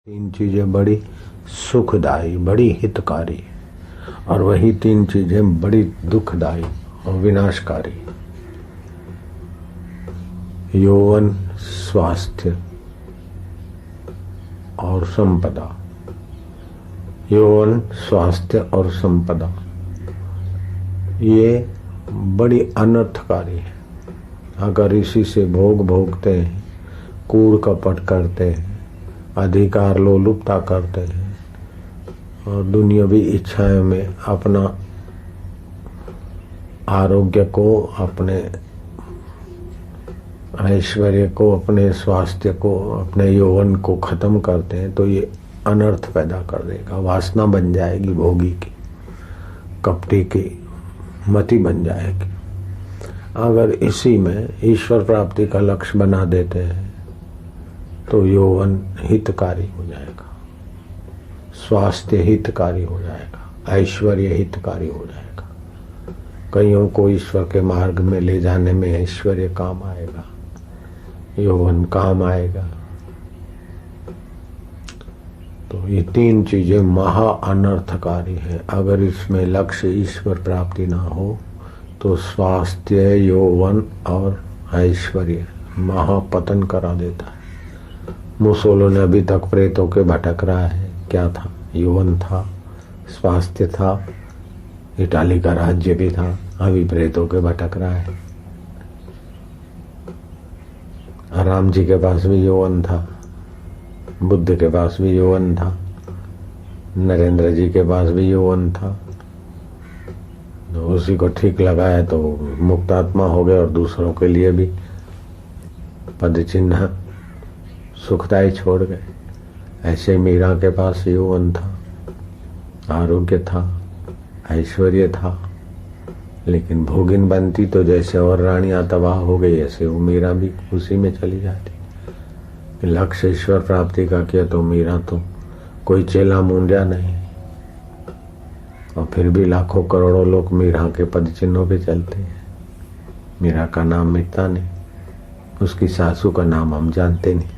तीन चीजें बड़ी सुखदायी, बड़ी हितकारी और वही तीन चीजें बड़ी दुखदायी और विनाशकारी। यौवन, स्वास्थ्य और संपदा। यौवन, स्वास्थ्य और संपदा ये बड़ी अनर्थकारी है। अगर इसी से भोग भोगते हैं, कूड़ कपट करते हैं, अधिकार लोलुपता करते हैं और दुनियावी इच्छाएं में अपना आरोग्य को, अपने ऐश्वर्य को, अपने स्वास्थ्य को, अपने यौवन को खत्म करते हैं तो ये अनर्थ पैदा कर देगा। वासना बन जाएगी, भोगी की, कपटी की मति बन जाएगी। अगर इसी में ईश्वर प्राप्ति का लक्ष्य बना देते हैं तो यौवन हितकारी हो जाएगा, स्वास्थ्य हितकारी हो जाएगा, ऐश्वर्य हितकारी हो जाएगा। कईयों को ईश्वर के मार्ग में ले जाने में ऐश्वर्य काम आएगा, यौवन काम आएगा। तो ये तीन चीजें महा अनर्थकारी हैं। अगर इसमें लक्ष्य ईश्वर प्राप्ति ना हो तो स्वास्थ्य, यौवन और ऐश्वर्य महापतन करा देता है। मुसोलिनी अभी तक प्रेतों के भटक रहा है। क्या था? यौवन था, स्वास्थ्य था, इटाली का राज्य भी था, अभी प्रेतों के भटक रहा है। राम जी के पास भी यौवन था, बुद्ध के पास भी यौवन था, नरेंद्र जी के पास भी यौवन था। तो उसी को ठीक लगाया तो मुक्तात्मा हो गए और दूसरों के लिए भी पद चिन्ह सुखदायी छोड़ गए। ऐसे मीरा के पास यौवन था, आरोग्य था, ऐश्वर्य था, लेकिन भोगिन बनती तो जैसे और रानियां तबाह हो गई, ऐसे वो मीरा भी उसी में चली जाती। लक्ष्य ईश्वर प्राप्ति का किया तो मीरा तो कोई चेला मूंजा नहीं, और फिर भी लाखों करोड़ों लोग मीरा के पद चिन्हों पे चलते हैं। मीरा का नाम मिटता नहीं, उसकी सासू का नाम हम जानते नहीं।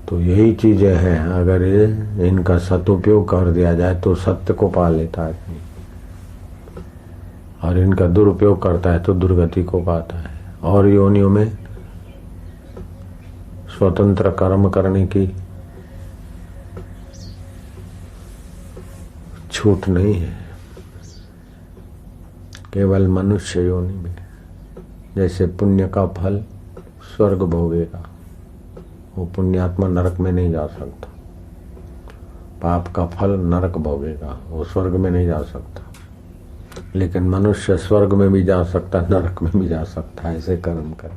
तो यही चीजें हैं। अगर इनका सदुपयोग कर दिया जाए तो सत्य को पा लेता है, और इनका दुरुपयोग करता है तो दुर्गति को पाता है। और योनियों में स्वतंत्र कर्म करने की छूट नहीं है, केवल मनुष्य योनि में। जैसे पुण्य का फल स्वर्ग भोगेगा, वो पुण्यात्मा नरक में नहीं जा सकता। पाप का फल नरक भोगेगा, वो स्वर्ग में नहीं जा सकता। लेकिन मनुष्य स्वर्ग में भी जा सकता, नरक में भी जा सकता है, ऐसे कर्म कर।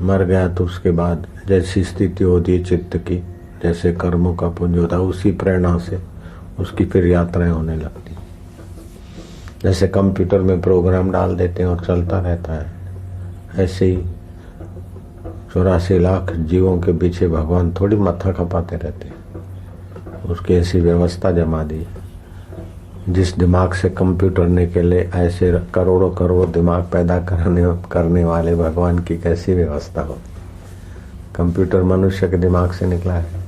मर गया तो उसके बाद जैसी स्थिति होती है चित्त की, जैसे कर्मों का पुण्य होता है, उसी प्रेरणा से उसकी फिर यात्राएं होने लगती। जैसे कंप्यूटर में प्रोग्राम डाल देते हैं और चलता रहता है, ऐसे ही 84 लाख जीवों के पीछे भगवान थोड़ी माथा खपाते रहते हैं। उसकी ऐसी व्यवस्था जमा दी। जिस दिमाग से कंप्यूटर निकले, ऐसे करोड़ों करोड़ दिमाग पैदा करने वाले भगवान की कैसी व्यवस्था हो। कंप्यूटर मनुष्य के दिमाग से निकला है,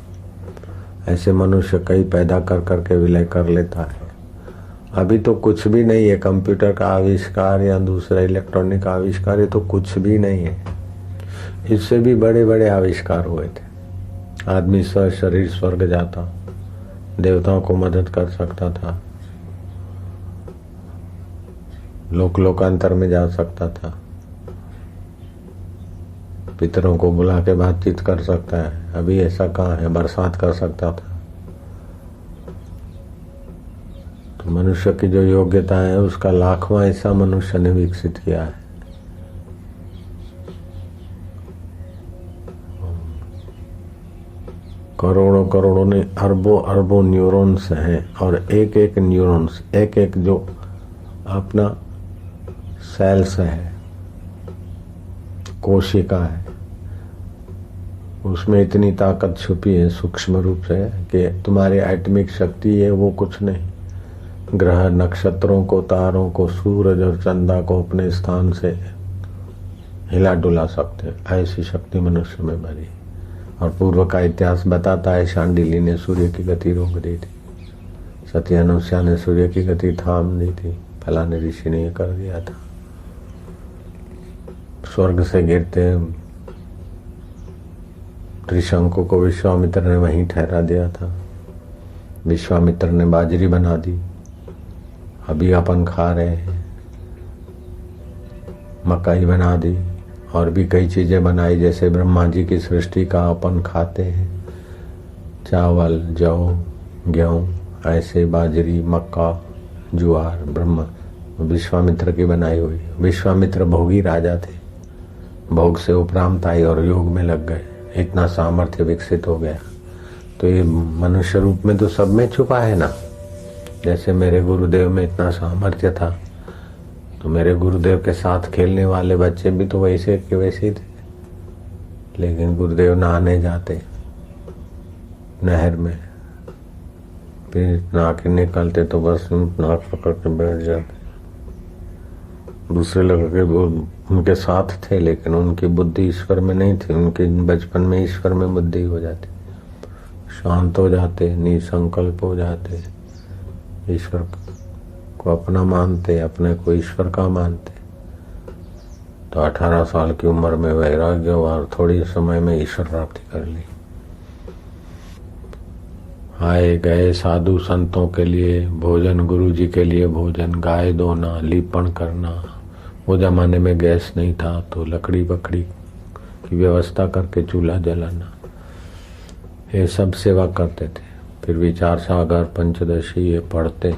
ऐसे मनुष्य कई पैदा कर करके विलय कर लेता है। अभी तो कुछ भी नहीं है कंप्यूटर का आविष्कार या दूसरा इलेक्ट्रॉनिक आविष्कार, ये तो कुछ भी नहीं है। इससे भी बड़े बड़े आविष्कार हुए थे। आदमी शरीर स्वर्ग जाता, देवताओं को मदद कर सकता था, लोकांतर में जा सकता था, पितरों को बुला के बातचीत कर सकता है। अभी ऐसा कहाँ है? बरसात कर सकता था। तो मनुष्य की जो योग्यता है उसका लाखवां हिस्सा मनुष्य ने विकसित किया है। करोड़ों करोड़ों ने अरबों अरबों न्यूरॉन्स हैं, और एक एक न्यूरॉन्स, एक एक जो अपना सेल्स है, कोशिका है, उसमें इतनी ताकत छुपी है सूक्ष्म रूप से कि तुम्हारी एटमिक शक्ति है वो कुछ नहीं। ग्रह नक्षत्रों को, तारों को, सूरज और चंदा को अपने स्थान से हिला डुला सकते, ऐसी शक्ति मनुष्य में भरी। और पूर्व का इतिहास बताता है, शांडिली ने सूर्य की गति रोक दी थी, सती अनुष्या ने सूर्य की गति थाम दी थी, फलाने ऋषि ने ये कर दिया था। स्वर्ग से गिरते त्रिशंकु को विश्वामित्र ने वहीं ठहरा दिया था। विश्वामित्र ने बाजरी बना दी, अभी अपन खा रहे हैं। मकई बना दी और भी कई चीजें बनाई, जैसे ब्रह्मा जी की सृष्टि का अपन खाते हैं। चावल, जौ, गेहूं, ऐसे बाजरी, मक्का, ज्वार ब्रह्मा विश्वामित्र की बनाई हुई। विश्वामित्र भोगी राजा थे, भोग से उपरांत आई और योग में लग गए, इतना सामर्थ्य विकसित हो गया। तो ये मनुष्य रूप में तो सब में छुपा है ना। जैसे मेरे गुरुदेव में इतना सामर्थ्य था, तो मेरे गुरुदेव के साथ खेलने वाले बच्चे भी तो वैसे के वैसे ही थे। लेकिन गुरुदेव नहाने जाते नहर में, फिर नहा के निकलते तो बस नाक पकड़ के बैठ जाते। दूसरे लोगों के उनके साथ थे, लेकिन उनकी बुद्धि ईश्वर में नहीं थी। उनके बचपन में ईश्वर में बुद्धि हो जाती, शांत हो जाते, निसंकल्प हो जाते, ईश्वर को अपना मानते, अपने को ईश्वर का मानते। तो 18 साल की उम्र में वैराग्य और थोड़ी समय में ईश्वर प्राप्ति कर ली। आए गए साधु संतों के लिए भोजन, गुरु जी के लिए भोजन, गाय धोना, लीपन करना। वो जमाने में गैस नहीं था, तो लकड़ी बकड़ी की व्यवस्था करके चूल्हा जलाना, ये सब सेवा करते थे। फिर विचार सागर, पंचदशी ये पढ़ते।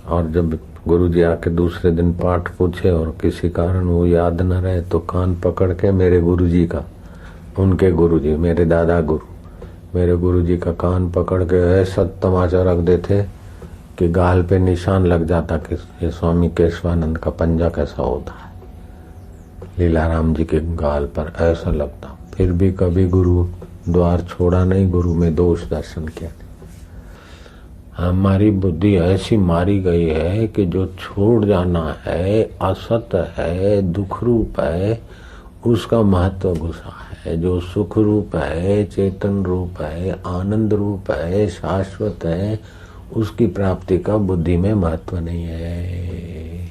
और जब गुरु जी आके दूसरे दिन पाठ पूछे और किसी कारण वो याद न रहे, तो कान पकड़ के मेरे गुरु जी का, उनके गुरु जी मेरे दादा गुरु, मेरे गुरु जी का कान पकड़ के ऐसा तमाचा रख देते कि गाल पे निशान लग जाता कि ये स्वामी केशवानंद का पंजा कैसा होता है। लीलाराम जी के गाल पर ऐसा लगता। फिर भी कभी गुरु द्वार छोड़ा नहीं, गुरु में दोष दर्शन किया। हमारी बुद्धि ऐसी मारी गई है कि जो छोड़ जाना है, असत है, दुख रूप है, उसका महत्व घुसा है। जो सुख रूप है, चेतन रूप है, आनंद रूप है, शाश्वत है, उसकी प्राप्ति का बुद्धि में महत्व नहीं है।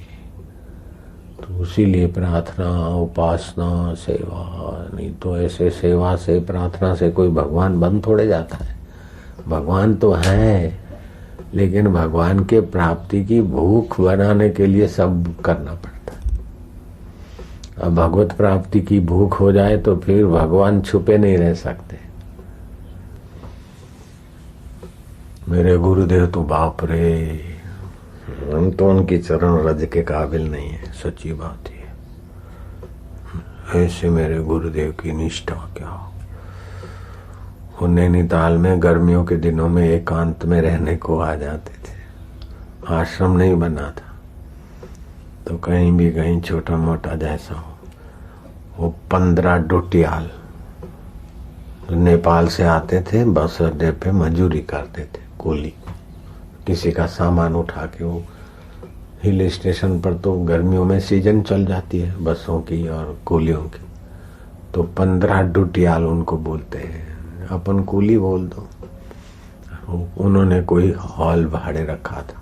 तो इसीलिए प्रार्थना, उपासना, सेवा, नहीं तो ऐसे सेवा से, प्रार्थना से कोई भगवान बन थोड़े जाता है। भगवान तो है, लेकिन भगवान के प्राप्ति की भूख बनाने के लिए सब करना पड़ता है। अब भगवत प्राप्ति की भूख हो जाए तो फिर भगवान छुपे नहीं रह सकते। मेरे गुरुदेव तो बाप रे, हम तो उनकी चरण रज के काबिल नहीं है, सच्ची बात है। ऐसे मेरे गुरुदेव की निष्ठा क्या हो। वो नैनीताल में गर्मियों के दिनों में एकांत में रहने को आ जाते थे। आश्रम नहीं बना था, तो कहीं भी कहीं छोटा मोटा जैसा हो। वो 15 डोटियाल नेपाल से आते थे, बस अड्डे पे मजूरी करते थे, कूली, किसी का सामान उठा के। वो हिल स्टेशन पर तो गर्मियों में सीजन चल जाती है बसों की और कूलियों की, तो 15 डोटियाल उनको बोलते हैं, अपन कूली बोल दो। उन्होंने कोई हॉल भाड़े रखा था,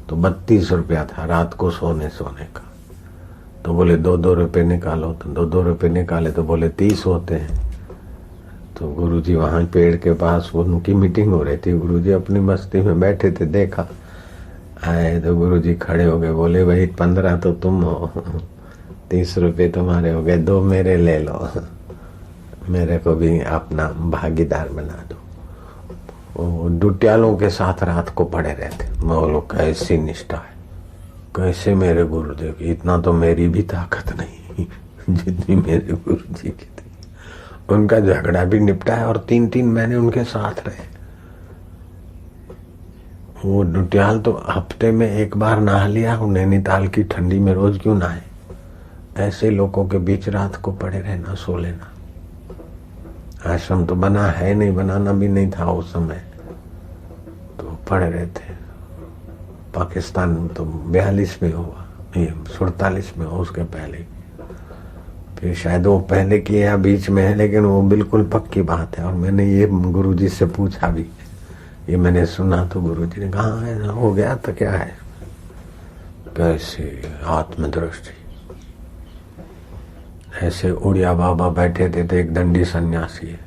तो 32 रुपया था रात को सोने का। तो बोले 2-2 रुपये निकालो, तो 2-2 रुपये निकाले तो बोले 30 होते हैं। तो गुरुजी वहां पेड़ के पास उनकी मीटिंग हो रही थी, गुरुजी अपनी मस्ती में बैठे थे, देखा आए तो गुरुजी खड़े हो गए, बोले भाई 15 तो तुम हो, 30 रुपये तुम्हारे हो गए, 2 मेरे ले लो, मेरे को भी अपना भागीदार बना दो। वो डुटियालों के साथ रात को पड़े रहते। मैं बोलो कैसी निष्ठा है, कैसे मेरे गुरुदेव की। इतना तो मेरी भी ताकत नहीं जितनी मेरे गुरुजी की थी। उनका झगड़ा भी निपटा है और 3-3 महीने उनके साथ रहे। वो डुटियाल तो हफ्ते में एक बार नहा लिया। नैनीताल की ठंडी में रोज क्यों नहाए। ऐसे लोगों के बीच रात को पड़े रहना, सो लेना। आश्रम तो बना है नहीं, बनाना भी नहीं था उस समय, तो पड़े रहते। पाकिस्तान तो 42 में हुआ, ये 47 में हुआ, उसके पहले। फिर शायद वो पहले की या बीच में है, लेकिन वो बिल्कुल पक्की बात है। और मैंने ये गुरुजी से पूछा भी, ये मैंने सुना तो गुरुजी ने कहा है हो गया तो क्या है, कैसे आत्मदृष्टि। ऐसे उड़िया बाबा बैठे थे एक दंडी सन्यासी है,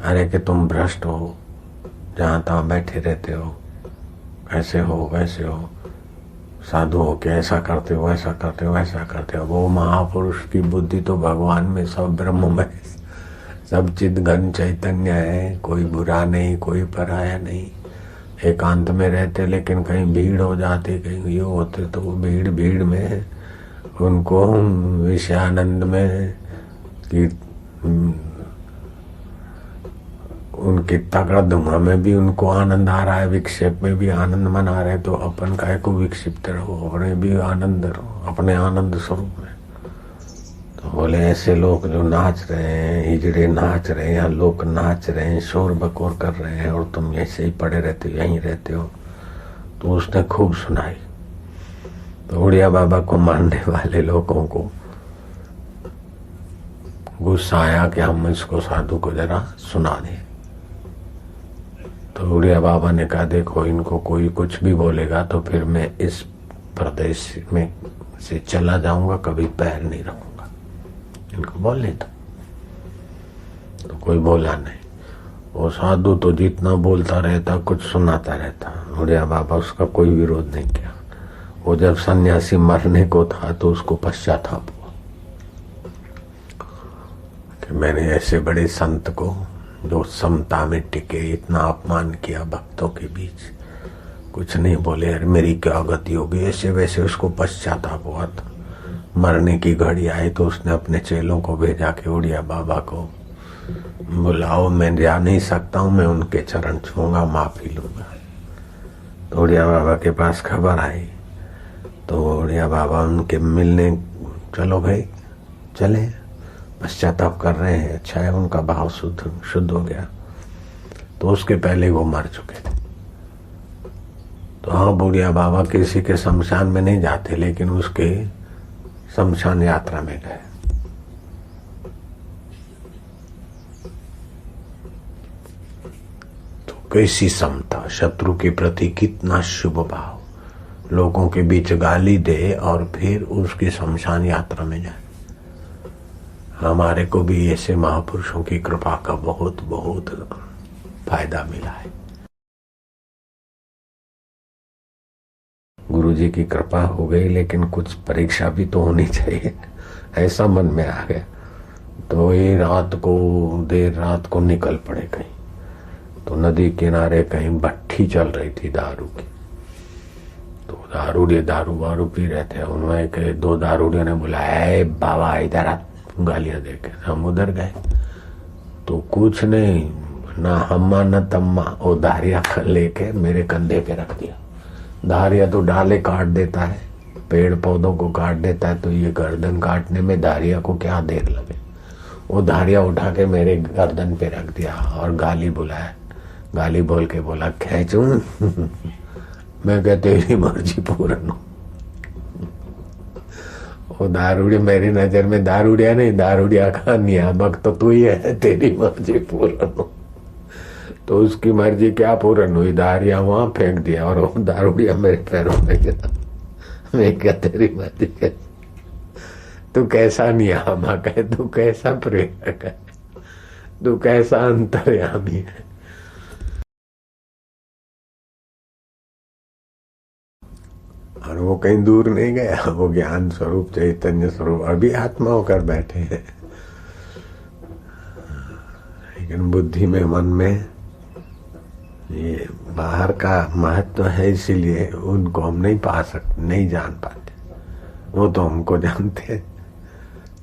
अरे कि तुम भ्रष्ट हो, जहां तहां बैठे रहते हो, ऐसे हो वैसे हो, साधु हो के ऐसा करते हो ऐसा करते हो ऐसा करते हो। वो महापुरुष की बुद्धि तो भगवान में, सब ब्रह्म में, सब चिद घन चैतन्य है, कोई बुरा नहीं कोई पराया नहीं। एकांत में रहते लेकिन कहीं भीड़ हो जाती, कहीं ये होते तो भीड़ भीड़ में उनको विषयानंद में कि उनकी तगड़ा धुआं में भी उनको आनंद आ रहा है, विक्षेप में भी आनंद मना रहे, तो अपन काय को विक्षिप्त रहो, अपने भी आनंद रहो, अपने आनंद स्वरूप में। तो बोले ऐसे लोग जो नाच रहे हैं, हिजड़े नाच रहे हैं या लोग नाच रहे हैं, शोर बकोर कर रहे हैं, और तुम ऐसे ही पड़े रहते हो, यहीं रहते हो। तो उसने खूब सुनाई। तो उड़िया बाबा को मानने वाले लोगों को गुस्सा आया कि हम इसको साधु को जरा सुना दें। तो उड़िया बाबा ने कहा देखो, इनको कोई कुछ भी बोलेगा तो फिर मैं इस प्रदेश में से चला जाऊंगा, कभी पैर नहीं रखूंगा, इनको बोलने दो। तो कोई बोला नहीं। वो साधु तो जितना बोलता रहता, कुछ सुनाता रहता। उड़िया बाबा उसका कोई विरोध नहीं किया। वो जब सन्यासी मरने को था तो उसको पश्चाताप हुआ कि मैंने ऐसे बड़े संत को जो समता में टिके, इतना अपमान किया भक्तों के बीच, कुछ नहीं बोले, यार मेरी क्या गति होगी। ऐसे वैसे उसको पश्चाताप हुआ था। मरने की घड़ी आई तो उसने अपने चेलों को भेजा कि उड़िया बाबा को बुलाओ, मैं जा नहीं सकता हूँ, मैं उनके चरण छूंगा, माफी लूंगा। तो उड़िया बाबा के पास खबर आई तो उड़िया बाबा उनके मिलने, चलो भाई चले, पश्चाताप कर रहे हैं, अच्छा है, उनका भाव शुद्ध हो गया। तो उसके पहले वो मर चुके थे। तो हाँ, बुढ़िया बाबा किसी के शमशान में नहीं जाते, लेकिन उसके शमशान यात्रा में गए। तो कैसी समता, शत्रु के प्रति कितना शुभ भाव, लोगों के बीच गाली दे और फिर उसकी शमशान यात्रा में जाए। हमारे को भी ऐसे महापुरुषों की कृपा का बहुत बहुत फायदा मिला है। गुरुजी की कृपा हो गई, लेकिन कुछ परीक्षा भी तो होनी चाहिए, ऐसा मन में आ गया। तो ये रात को, देर रात को निकल पड़े कहीं। तो नदी किनारे कहीं भट्ठी चल रही थी दारू की। तो दारूड़िए दारू वारू पी रहे थे। उनमें के दो दारूड़ियों ने बुलाया, बाबा इधर आ, गालियां देके। हम उधर गए तो कुछ नहीं, ना हम्मा न तम्मा, वो धारिया लेके मेरे कंधे पे रख दिया। धारिया तो डाले काट देता है, पेड़ पौधों को काट देता है, तो ये गर्दन काटने में धारिया को क्या देर लगे। वो धारिया उठा के मेरे गर्दन पे रख दिया और गाली बुलाया। गाली बोल के बोला, खींचूं? मैं क्या तेरी मर्जी पूर्ण हो। वो दारूड़िया, मेरी नजर में दारूड़िया नहीं, दारूड़िया का नियामक तो तू ही है, तेरी मर्जी पूर्ण हो। तो उसकी मर्जी क्या पूर्ण हुई, दारिया वहां फेंक दिया और वो दारूड़िया मेरे पैरों में गिरा। मैं क्या तेरी मर्जी है, तू कैसा नियामक है, तू कैसा प्रेरक है, तू कैसा अंतर्यामी है। और वो कहीं दूर नहीं गया, वो ज्ञान स्वरूप चैतन्य स्वरूप अभी आत्मा होकर बैठे हैं। लेकिन बुद्धि में, मन में ये बाहर का महत्व है, इसीलिए उनको हम नहीं पा सकते, नहीं जान पाते। वो तो हमको जानते हैं,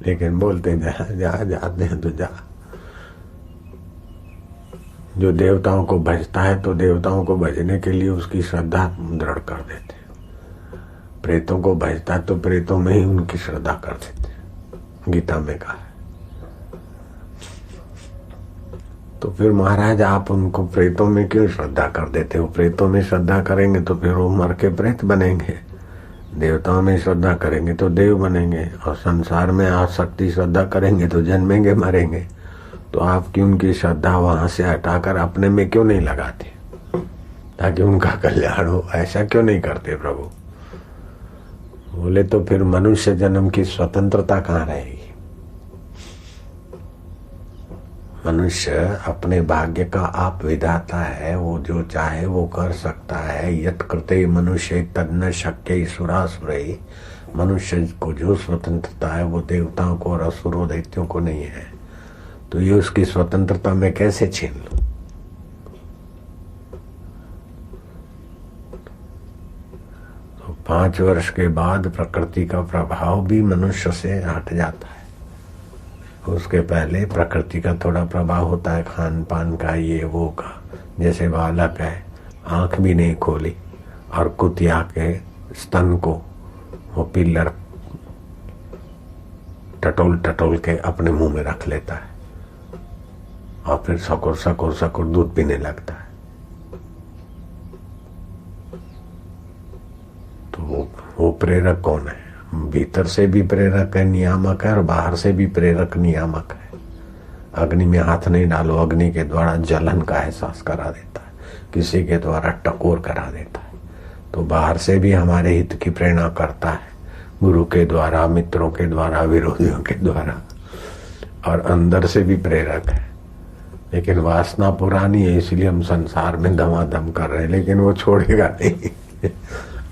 लेकिन बोलते जा जा जाते हैं तो जा। जो देवताओं को भजता है तो देवताओं को भजने के लिए उसकी श्रद्धा दृढ़ कर देते। प्रेतों को भजता तो प्रेतों में ही उनकी श्रद्धा कर देते, गीता में कहा है। तो फिर महाराज आप उनको प्रेतों में क्यों श्रद्धा कर देते हो? प्रेतों में श्रद्धा करेंगे तो फिर वो मर के प्रेत बनेंगे। देवताओं में श्रद्धा करेंगे तो देव बनेंगे, और संसार में आसक्ति श्रद्धा करेंगे तो जन्मेंगे मरेंगे। तो आपकी उनकी श्रद्धा वहां से हटाकर अपने में क्यों नहीं लगाते ताकि उनका कल्याण हो? ऐसा क्यों नहीं करते प्रभु? बोले तो फिर मनुष्य जन्म की स्वतंत्रता कहाँ रहेगी? मनुष्य अपने भाग्य का आप विधाता है, वो जो चाहे वो कर सकता है। यत् कृते मनुष्य तन्न शक्य सुरासुरई। मनुष्य को जो स्वतंत्रता है वो देवताओं को और असुरों दैत्यों को नहीं है। तो ये उसकी स्वतंत्रता मैं कैसे छीन लूं? तो 5 वर्ष के बाद प्रकृति का प्रभाव भी मनुष्य से हट जाता है। उसके पहले प्रकृति का थोड़ा प्रभाव होता है, खान पान का, ये वो का। जैसे बालक है, आंख भी नहीं खोली और कुतिया के स्तन को वो पिल्लर टटोल टटोल के अपने मुंह में रख लेता है और फिर सकुर सकुर सकुर दूध पीने लगता है। तो वो प्रेरक कौन है? भीतर से भी प्रेरक है, नियामक है, और बाहर से भी प्रेरक नियामक है। अग्नि में हाथ नहीं डालो, अग्नि के द्वारा जलन का एहसास करा देता है, किसी के द्वारा टकोर करा देता है। तो बाहर से भी हमारे हित की प्रेरणा करता है, गुरु के द्वारा, मित्रों के द्वारा, विरोधियों के द्वारा, और अंदर से भी प्रेरक है। लेकिन वासना पुरानी है, इसलिए हम संसार में धमाधम कर रहे हैं, लेकिन वो छोड़ेगा नहीं।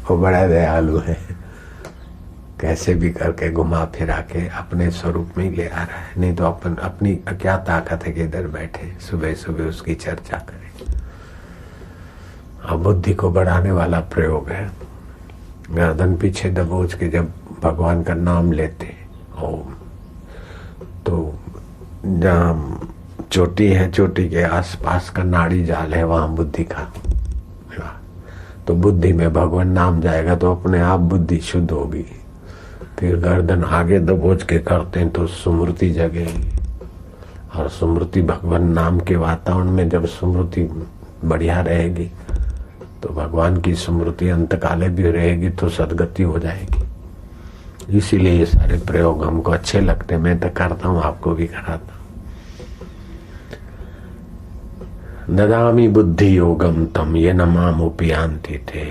वो बड़ा दयालु है, कैसे भी करके घुमा फिरा के अपने स्वरूप में ले आ रहा है। नहीं तो अपन अपनी क्या ताकत है कि इधर बैठे सुबह सुबह उसकी चर्चा करें। अब बुद्धि को बढ़ाने वाला प्रयोग है। गर्दन पीछे दबोच के जब भगवान का नाम लेते ओम, तो जहाँ चोटी है, चोटी के आसपास का नाड़ी जाल है, वहां बुद्धि का। तो बुद्धि में भगवान नाम जाएगा तो अपने आप बुद्धि शुद्ध होगी। फिर गर्दन आगे दबोच के करते हैं तो स्मृति जगेगी, और स्मृति भगवान नाम के वातावरण में जब स्मृति बढ़िया रहेगी तो भगवान की स्मृति अंतकाले भी रहेगी तो सदगति हो जाएगी। इसीलिए ये सारे प्रयोग हमको अच्छे लगते, मैं तो करता हूँ, आपको भी कराता हूँ। ददामी बुद्धि योगम तम ये नमामुपयांति थे।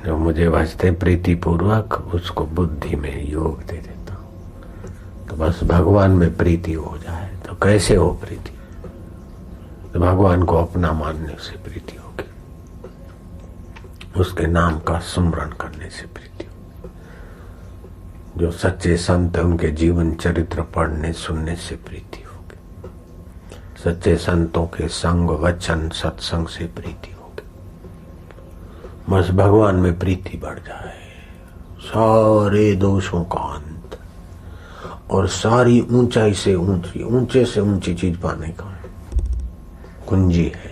जो मुझे भजते प्रीति पूर्वक उसको बुद्धि में योग दे देता हूँ। तो बस भगवान में प्रीति हो जाए। तो कैसे हो प्रीति? तो भगवान को अपना मानने से प्रीति होगी, उसके नाम का स्मरण करने से प्रीति होगी, जो सच्चे संत है उनके जीवन चरित्र पढ़ने सुनने से प्रीति होगी, सच्चे संतों के संग वचन सत्संग से प्रीति होगी। बस भगवान में प्रीति बढ़ जाए, सारे दोषों का अंत, और सारी ऊंचाई से ऊंची, ऊंचे से ऊंची चीज पाने का कुंजी है,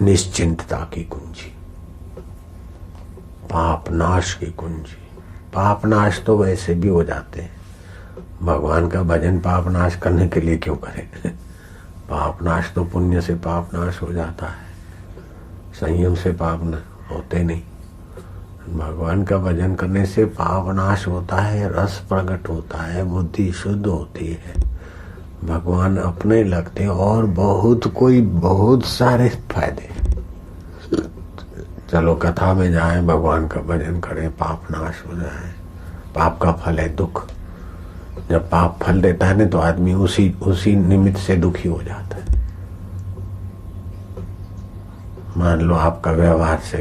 निश्चिंतता की कुंजी, पाप नाश की कुंजी। पाप नाश तो वैसे भी हो जाते हैं, भगवान का भजन पाप नाश करने के लिए क्यों करें? पाप नाश तो पुण्य से पाप नाश हो जाता है, संयम से पाप न होते नहीं। भगवान का भजन करने से पाप नाश होता है, रस प्रकट होता है, बुद्धि शुद्ध होती है, भगवान अपने लगते, और बहुत सारे फायदे। चलो कथा में जाएं, भगवान का भजन करें, पाप नाश हो जाए। पाप का फल है दुख। जब पाप फल देता है ना तो आदमी उसी निमित्त से दुखी हो जाता है। मान लो आपका व्यवहार से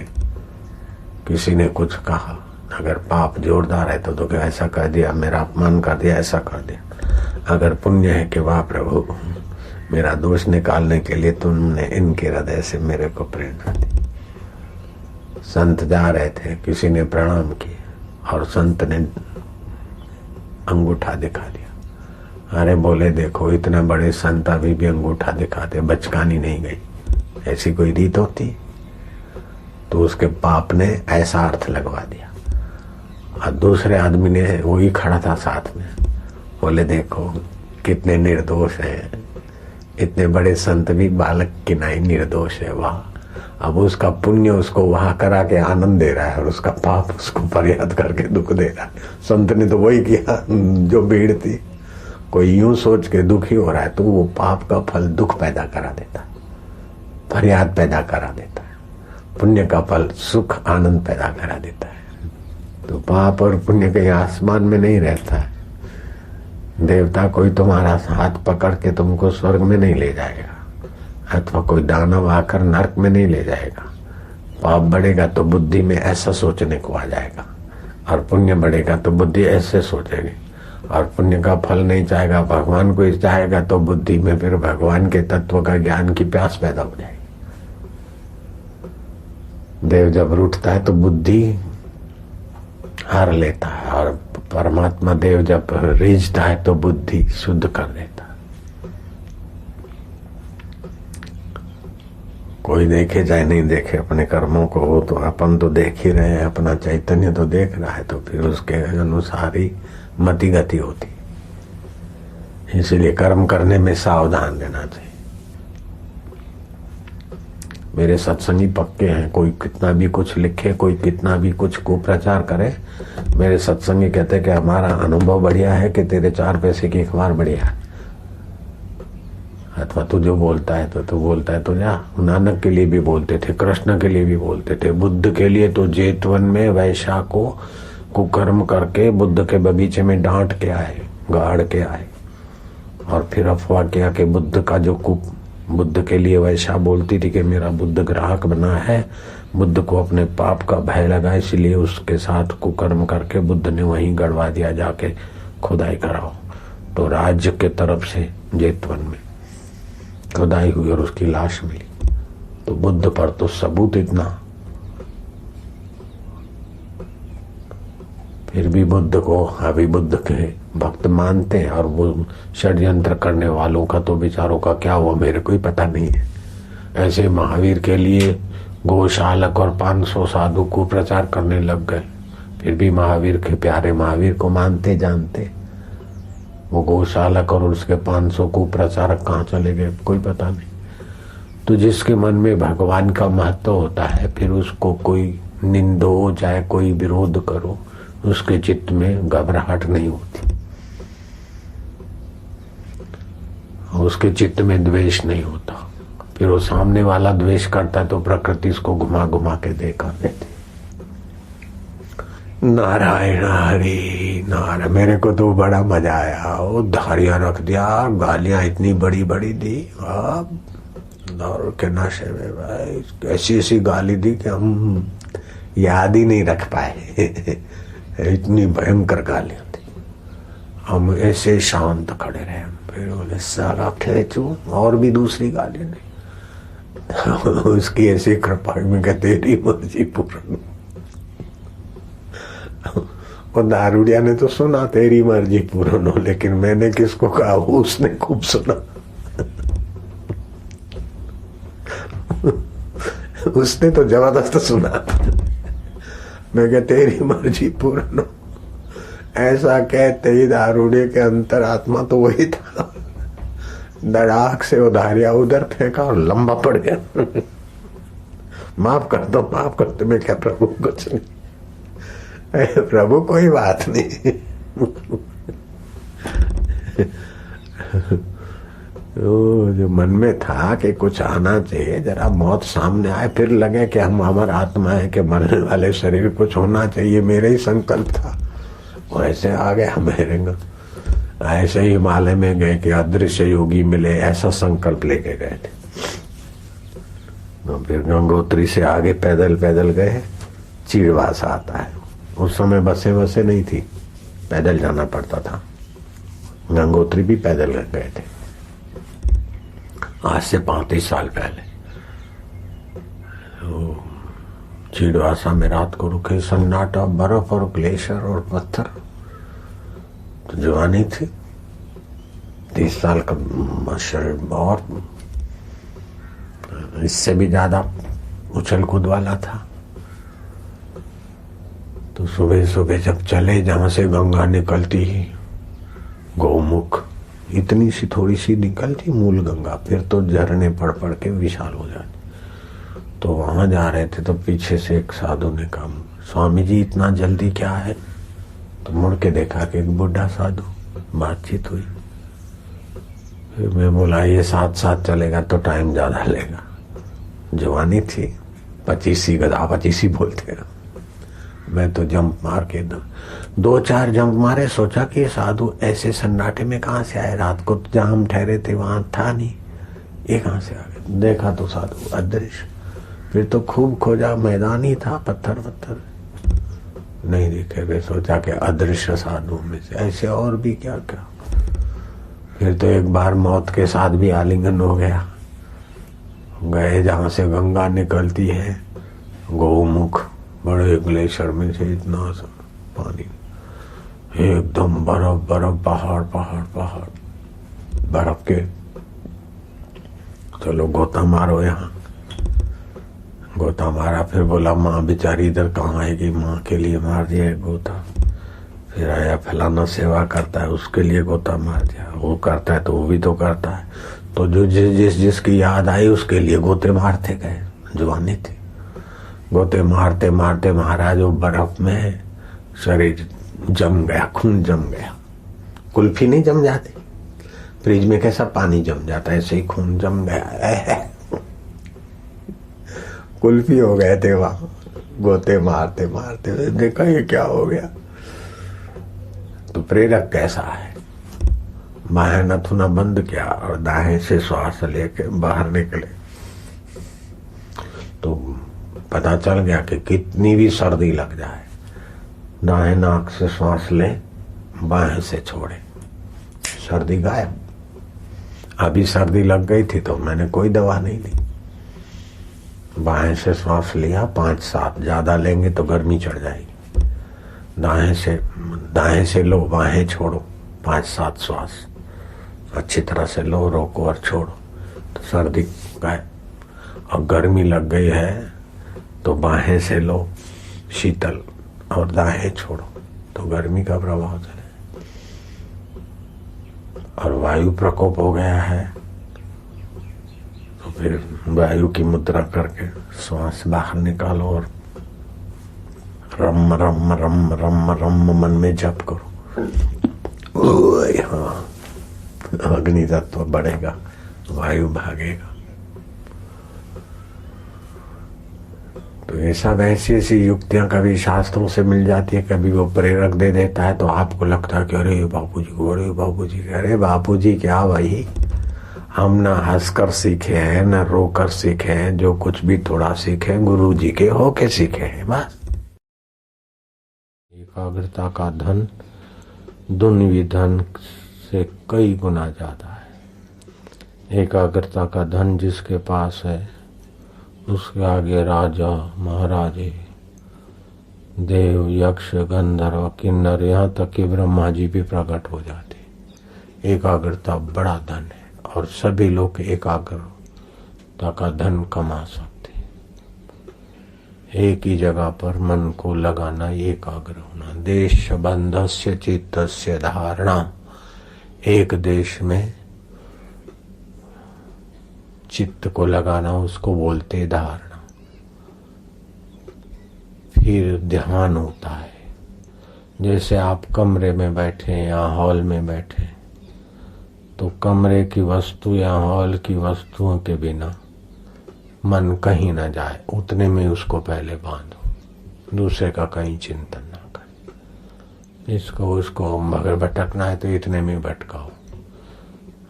किसी ने कुछ कहा, अगर पाप जोरदार है तो क्या ऐसा कर दिया, मेरा अपमान कर दिया, ऐसा कर दिया। अगर पुण्य है कि वाह प्रभु, मेरा दोष निकालने के लिए तुमने इनके हृदय से मेरे को प्रेरणा दी। संत जा रहे थे, किसी ने प्रणाम किया और संत ने अंगूठा दिखा दिया। अरे बोले देखो, इतने बड़े संत अभी भी अंगूठा दिखाते, बचकानी नहीं गई, ऐसी कोई रीत होती? तो उसके पाप ने ऐसा अर्थ लगवा दिया। और दूसरे आदमी ने, वही खड़ा था साथ में, बोले देखो कितने निर्दोष हैं, इतने बड़े संत भी बालक की नहीं निर्दोष है, वाह। अब उसका पुण्य उसको वहां करा के आनंद दे रहा है और उसका पाप उसको फरियाद करके दुख दे रहा है। संत ने तो वही किया जो भीड़ थी। कोई यूं सोच के दुखी हो रहा है तो वो पाप का फल दुख पैदा करा देता है, फरियाद पैदा करा देता है। पुण्य का फल सुख आनंद पैदा करा देता है। तो पाप और पुण्य कहीं आसमान में नहीं रहता है। देवता कोई तुम्हारा हाथ पकड़ के तुमको स्वर्ग में नहीं ले जाएगा, अथवा कोई दानव आकर नरक में नहीं ले जाएगा। पाप बढ़ेगा तो बुद्धि में ऐसा सोचने को आ जाएगा, और पुण्य बढ़ेगा तो बुद्धि ऐसे सोचेगी। और पुण्य का फल नहीं चाहेगा, भगवान को चाहेगा तो बुद्धि में फिर भगवान के तत्व का ज्ञान की प्यास पैदा हो जाएगी। देव जब रूठता है तो बुद्धि हार लेता है, और परमात्मा देव जब रीझता है तो बुद्धि शुद्ध कर देता है। कोई देखे चाहे नहीं देखे अपने कर्मों को, वो तो अपन तो देख ही रहे हैं, अपना चैतन्य तो देख रहा है, तो फिर उसके अनुसार ही मति गति होती। इसलिए कर्म करने में सावधान रहना चाहिए। मेरे सत्संगी पक्के हैं, कोई कितना भी कुछ लिखे, कोई कितना भी कुछ कुप्रचार करे, मेरे सत्संगी कहते कि हमारा अनुभव बढ़िया है कि तेरे 4 पैसे की अखबार बढ़िया है। अथवा तू जो बोलता है तो तू बोलता है तो जा। नानक के लिए भी बोलते थे, कृष्ण के लिए भी बोलते थे, बुद्ध के लिए तो जेतवन में वैशा को कुकर्म करके बुद्ध के बगीचे में डांट के आए, गाड़ के आए, और फिर अफवाह किया कि बुद्ध का जो बुद्ध के लिए वैशा बोलती थी कि मेरा बुद्ध ग्राहक बना है, बुद्ध को अपने पाप का भय लगा, इसलिए उसके साथ कुकर्म करके बुद्ध ने वहीं गड़वा दिया, जाके खुदाई कराओ। तो राज्य के तरफ से जेतवन में खुदाई हुई और उसकी लाश मिली। तो बुद्ध पर तो सबूत इतना, फिर भी बुद्ध को अभी बुद्ध के भक्त मानते हैं, और वो षड्यंत्र करने वालों का तो बेचारों का क्या हुआ मेरे को ही पता नहीं है। ऐसे महावीर के लिए गोशालक और 500 साधु को प्रचार करने लग गए, फिर भी महावीर के प्यारे महावीर को मानते जानते। वो गोशालक और उसके 500 को प्रचारक कहाँ चले गए कोई पता नहीं। तो जिसके मन में भगवान का महत्व होता है, फिर उसको कोई निंदो चाहे कोई विरोध करो, उसके चित्त में घबराहट नहीं होती, उसके चित्त में द्वेष नहीं होता। फिर वो सामने वाला द्वेष करता है तो प्रकृति उसको घुमा घुमा के देखा देती। नारायण हरि नारायण। मेरे को तो बड़ा मजा आया, वो धारियां रख दिया, गालियां इतनी बड़ी बड़ी दी, दारू के नशे में भाई ऐसी ऐसी गाली दी कि हम याद ही नहीं रख पाए। इतनी भयंकर गालियां थी। हम ऐसे शांत खड़े रहे। फिर बोले सारा खेचू, और भी दूसरी गाली नहीं। उसकी ऐसी कृपा में कहते तेरी मर्जी पूर्ण। और दारूडिया ने तो सुना तेरी मर्जी पूर्ण हो, लेकिन मैंने किसको कहा उसने खूब सुना। उसने तो जबरदस्त सुना। मैं कह तेरी मर्जी पूर्ण हो, ऐसा कहते ही दारूडिया के अंतरात्मा तो वही था, धड़ाक से उधारिया उधर फेंका और लंबा पड़ गया। माफ कर दो माफ कर दो। मैं क्या प्रभु कुछ नहीं, प्रभु कोई बात नहीं। तो जो मन में था कि कुछ आना चाहिए, जरा मौत सामने आए, फिर लगे कि हम हमारा आत्मा है कि मरने वाले शरीर कुछ होना चाहिए, मेरा ही संकल्प था। वैसे आ गया मेरे को। ऐसे ही हिमालय में गए कि अदृश्य योगी मिले, ऐसा संकल्प लेके गए थे। तो फिर गंगोत्री से आगे पैदल पैदल गए, चीड़वासा आता है। उस समय बसें नहीं थी, पैदल जाना पड़ता था। गंगोत्री भी पैदल गए थे, आज से 35 साल पहले। तो चीड़वासा में रात को रुके, सन्नाटा, बर्फ और ग्लेशियर और पत्थर। तो जवानी थी, 30 साल का शरीर, और इससे भी ज्यादा उछल कूद वाला था। तो सुबह सुबह जब चले, जहां से गंगा निकलती, गौमुख इतनी सी थोड़ी सी निकलती मूल गंगा, फिर तो झरने पड़ पड़ के विशाल हो जाती। तो वहां जा रहे थे तो पीछे से एक साधु ने कहा, स्वामी जी इतना जल्दी क्या है? तो मुड़ के देखा कि एक बुढ़ा साधु, बातचीत हुई। फिर मैं बोला ये साथ साथ चलेगा तो टाइम ज्यादा लेगा। जवानी थी, 25 गधा 25 बोलते हैं। मैं तो जंप मार के 2-4 जंप मारे। सोचा कि ये साधु ऐसे सन्नाटे में कहाँ से आए? रात को तो जहाँ हम ठहरे थे वहां था नहीं, ये कहाँ से आ गए? देखा तो साधु अदृश्य। फिर तो खूब खोजा, मैदान ही था, पत्थर पत्थर नहीं दिखे। वे सोचा कि अदृश्य साधु में से ऐसे और भी क्या क्या। फिर तो एक बार मौत के साथ भी आलिंगन हो गया। गए जहां से गंगा निकलती है, गौमुख, बड़े ग्लेशियर में से इतना सा पानी, एकदम बर्फ बर्फ, पहाड़ पहाड़ पहाड़, बर्फ के। चलो गोता मारो। यहाँ गोता मारा। फिर बोला माँ बेचारी इधर कहाँ आएगी, माँ के लिए मार दिया गोता। फिर आया फलाना सेवा करता है, उसके लिए गोता मार दिया। वो करता है तो वो भी तो करता है। तो जो जिसकी याद आई उसके लिए गोते मारते गए। जवानी थी, गोते मारते मारते महाराज वो बर्फ में शरीर जम गया, खून जम गया। कुल्फी नहीं जम जाती, फ्रिज में कैसा पानी जम जाता है, ऐसे ही खून जम गया। कुल्फी हो गए थे वहां, गोते मारते मारते। देखा ये क्या हो गया। तो प्रेरक कैसा है? बाहें नथुना बंद किया और दाएं से श्वास लेके बाहर निकले तो पता चल गया कि कितनी भी सर्दी लग जाए, दाएं नाक से श्वास ले, बाएं से छोड़े, सर्दी गायब। अभी सर्दी लग गई थी तो मैंने कोई दवा नहीं ली। बाएं से श्वास लिया 5-7, ज्यादा लेंगे तो गर्मी चढ़ जाएगी। दाएं से लो, बाहें छोड़ो, 5-7 श्वास अच्छी तरह से लो, रोको और छोड़ो तो सर्दी गायब। और गर्मी लग गई है तो बाहें से लो शीतल और दाएं छोड़ो तो गर्मी का प्रभाव चले। और वायु प्रकोप हो गया है तो फिर वायु की मुद्रा करके श्वास बाहर निकालो और रम रम रम रम रम मन में जप करो। हाँ, अग्नि तत्व बढ़ेगा, वायु भागेगा। तो ये सब ऐसी ऐसी युक्तियां कभी शास्त्रों से मिल जाती है, कभी वो प्रेरक दे देता है तो आपको लगता है कि अरे बापूजी, अरे बापूजी, अरे बापूजी क्या भाई, हम ना हंसकर सीखे हैं ना रोकर सीखे हैं। जो कुछ भी थोड़ा सीखे गुरु जी के होके सीखे हैं बस। एकाग्रता का धन दुनियावी धन से कई गुना ज्यादा है। एकाग्रता का धन जिसके पास है उसके आगे राजा महाराजे, देव, यक्ष, गंधर्व, किन्नर, यहाँ तक कि ब्रह्मा जी भी प्रकट हो जाते। एकाग्रता बड़ा धन है और सभी लोग एकाग्रता का धन कमा सकते। एक ही जगह पर मन को लगाना, एकाग्र होना। देश बंधस्य चित्तस्य धारणा, एक देश में चित्त को लगाना उसको बोलते धारणा। फिर ध्यान होता है। जैसे आप कमरे में बैठे या हॉल में बैठे तो कमरे की वस्तु या हॉल की वस्तुओं के बिना मन कहीं ना जाए, उतने में उसको पहले बांधो, दूसरे का कहीं चिंतन ना करे। इसको उसको मगर भटकना है तो इतने में भटकाओ।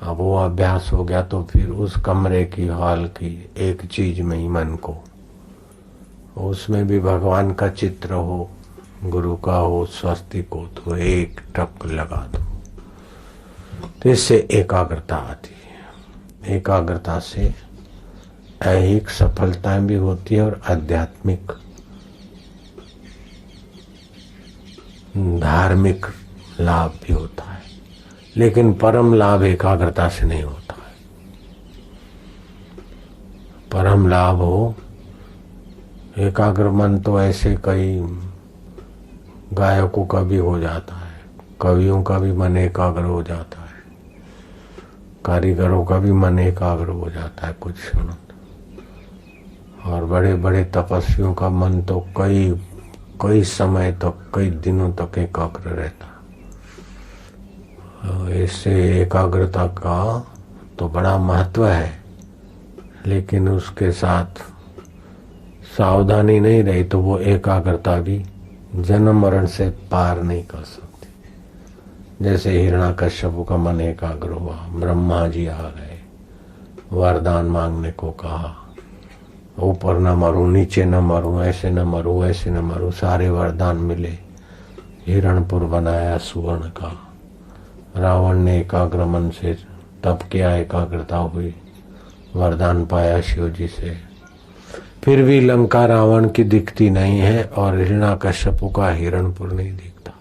अब वो अभ्यास हो गया तो फिर उस कमरे की, हॉल की एक चीज में ही मन को, उसमें भी भगवान का चित्र हो, गुरु का हो, स्वस्तिक हो तो एक टक लगा दो। तो इससे एकाग्रता आती है। एकाग्रता से ऐहिक सफलताएं भी होती है और आध्यात्मिक धार्मिक लाभ भी होता है। लेकिन परम लाभ एकाग्रता से नहीं होता है। परम लाभ हो एकाग्र मन तो ऐसे कई गायकों का भी हो जाता है, कवियों का भी मन एकाग्र हो जाता है, कारीगरों का भी मन एकाग्र हो जाता है कुछ क्षण। और बड़े बड़े तपस्वियों का मन तो कई समय तक, कई दिनों तक एकाग्र रहता। इससे एकाग्रता का तो बड़ा महत्व है, लेकिन उसके साथ सावधानी नहीं रही तो वो एकाग्रता भी जन्म मरण से पार नहीं कर सकती। जैसे हिरण्याकश्यप का मन एकाग्र हुआ, ब्रह्मा जी आ गए, वरदान मांगने को कहा, ऊपर न मरूं, नीचे न मरूं, ऐसे न मरूं, ऐसे न मरूं, सारे वरदान मिले। हिरणपुर बनाया सुवर्ण का। रावण ने एकाग्र मन से तप किया, एकाग्रता हुई, वरदान पाया शिव जी से। फिर भी लंका रावण की दिखती नहीं है और हिरण्याकश्यप का हिरणपुर नहीं दिखता।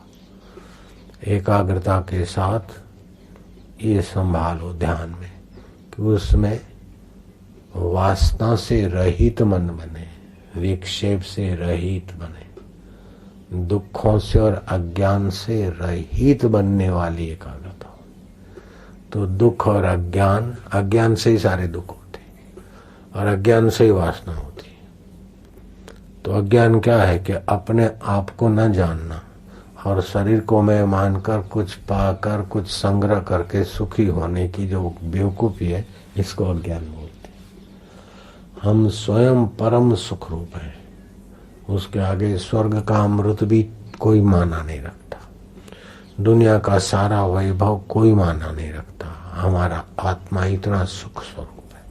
एकाग्रता के साथ ये संभालो ध्यान में कि उसमें वासना से रहित मन बने, विक्षेप से रहित बने, दुखों से और अज्ञान से रहित बनने वाली एकाग्रता हो। तो दुख और अज्ञान से ही सारे दुख होते और अज्ञान से ही वासना होती। तो अज्ञान क्या है कि अपने आप को न जानना और शरीर को मैं मानकर कुछ पाकर, कुछ संग्रह करके सुखी होने की जो बेवकूफी है, इसको अज्ञान बोलते। हम स्वयं परम सुख रूप है, उसके आगे स्वर्ग का अमृत भी कोई माना नहीं रखता, दुनिया का सारा वैभव कोई माना नहीं रखता। हमारा आत्मा इतना सुख स्वरूप है,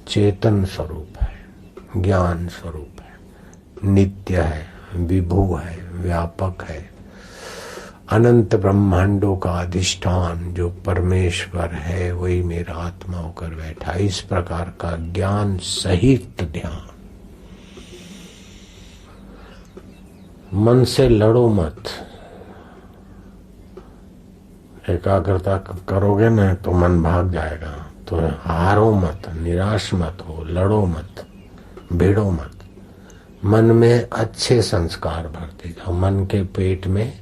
चेतन स्वरूप है, ज्ञान स्वरूप है, नित्य है, विभु है, व्यापक है, अनंत ब्रह्मांडों का अधिष्ठान जो परमेश्वर है वही मेरा आत्मा होकर बैठा। इस प्रकार का ज्ञान सहित ध्यान। मन से लड़ो मत। एकाग्रता करोगे ना तो मन भाग जाएगा। तो हारो मत, निराश मत हो, लड़ो मत, भिड़ो मत। मन में अच्छे संस्कार भरते जाओ। मन के पेट में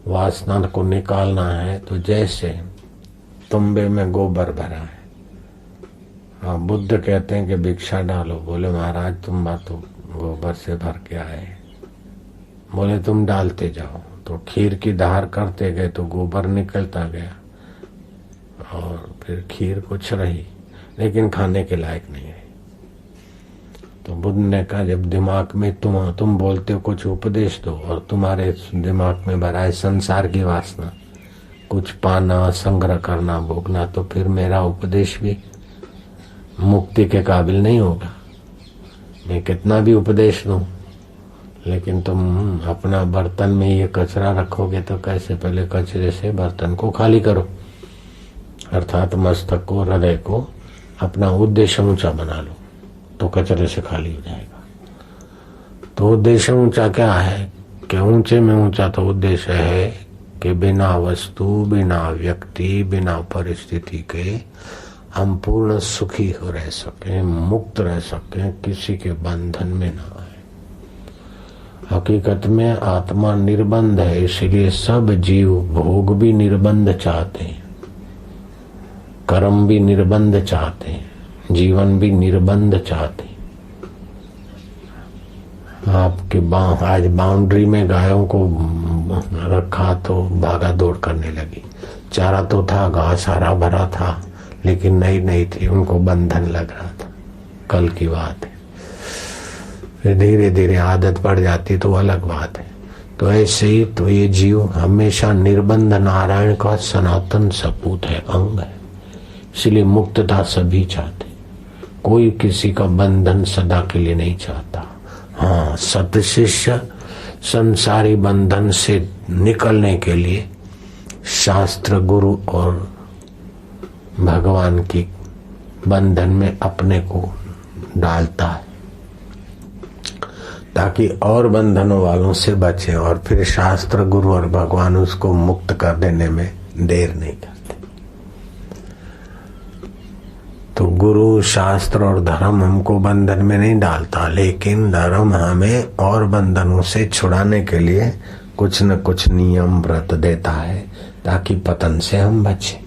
वासना को निकालना है तो जैसे तुम्बे में गोबर भरा है। हाँ, बुद्ध कहते हैं कि भिक्षा डालो। बोले महाराज तुम्बा तो गोबर से भर के आए। बोले तुम डालते जाओ। तो खीर की धार करते गए तो गोबर निकलता गया और फिर खीर कुछ रही लेकिन खाने के लायक नहीं रही। तो बुद्ध ने कहा जब दिमाग में तुम बोलते हो कुछ उपदेश दो और तुम्हारे दिमाग में भरा है संसार की वासना, कुछ पाना, संग्रह करना, भोगना, तो फिर मेरा उपदेश भी मुक्ति के काबिल नहीं होगा। मैं कितना भी उपदेश दूं लेकिन तुम अपना बर्तन में ये कचरा रखोगे तो कैसे? पहले कचरे से बर्तन को खाली करो, अर्थात मस्तक को, हृदय को अपना उद्देश्य ऊंचा बना लो तो कचरे से खाली हो जाएगा। तो उद्देश्य ऊंचा क्या है कि ऊंचे में ऊंचा तो उद्देश्य है कि बिना वस्तु, बिना व्यक्ति, बिना परिस्थिति के हम पूर्ण सुखी हो रह सकें, मुक्त रह सकें, किसी के बंधन में ना आए। हकीकत में आत्मा निर्बंध है, इसलिए सब जीव भोग भी निर्बंध चाहते हैं, कर्म भी निर्बंध चाहते हैं, जीवन भी निर्बंध चाहते हैं। आपके आज बाउंड्री में गायों को रखा तो भागा दौड़ करने लगी। चारा तो था, घास हरा भरा था, लेकिन नहीं थी, उनको बंधन लग रहा था। कल की बात है। फिर धीरे धीरे आदत पड़ जाती तो अलग बात है। तो ऐसे ही तो ये जीव हमेशा निर्बंध नारायण का सनातन सपूत है, अंग है। इसलिए मुक्तता सभी चाहते, कोई किसी का बंधन सदा के लिए नहीं चाहता। हाँ, सत शिष्य संसारी बंधन से निकलने के लिए शास्त्र, गुरु और भगवान की बंधन में अपने को डालता है ताकि और बंधनों वालों से बचे, और फिर शास्त्र, गुरु और भगवान उसको मुक्त कर देने में देर नहीं करते। तो गुरु, शास्त्र और धर्म हमको बंधन में नहीं डालता, लेकिन धर्म हमें और बंधनों से छुड़ाने के लिए कुछ न कुछ नियम व्रत देता है ताकि पतन से हम बचें।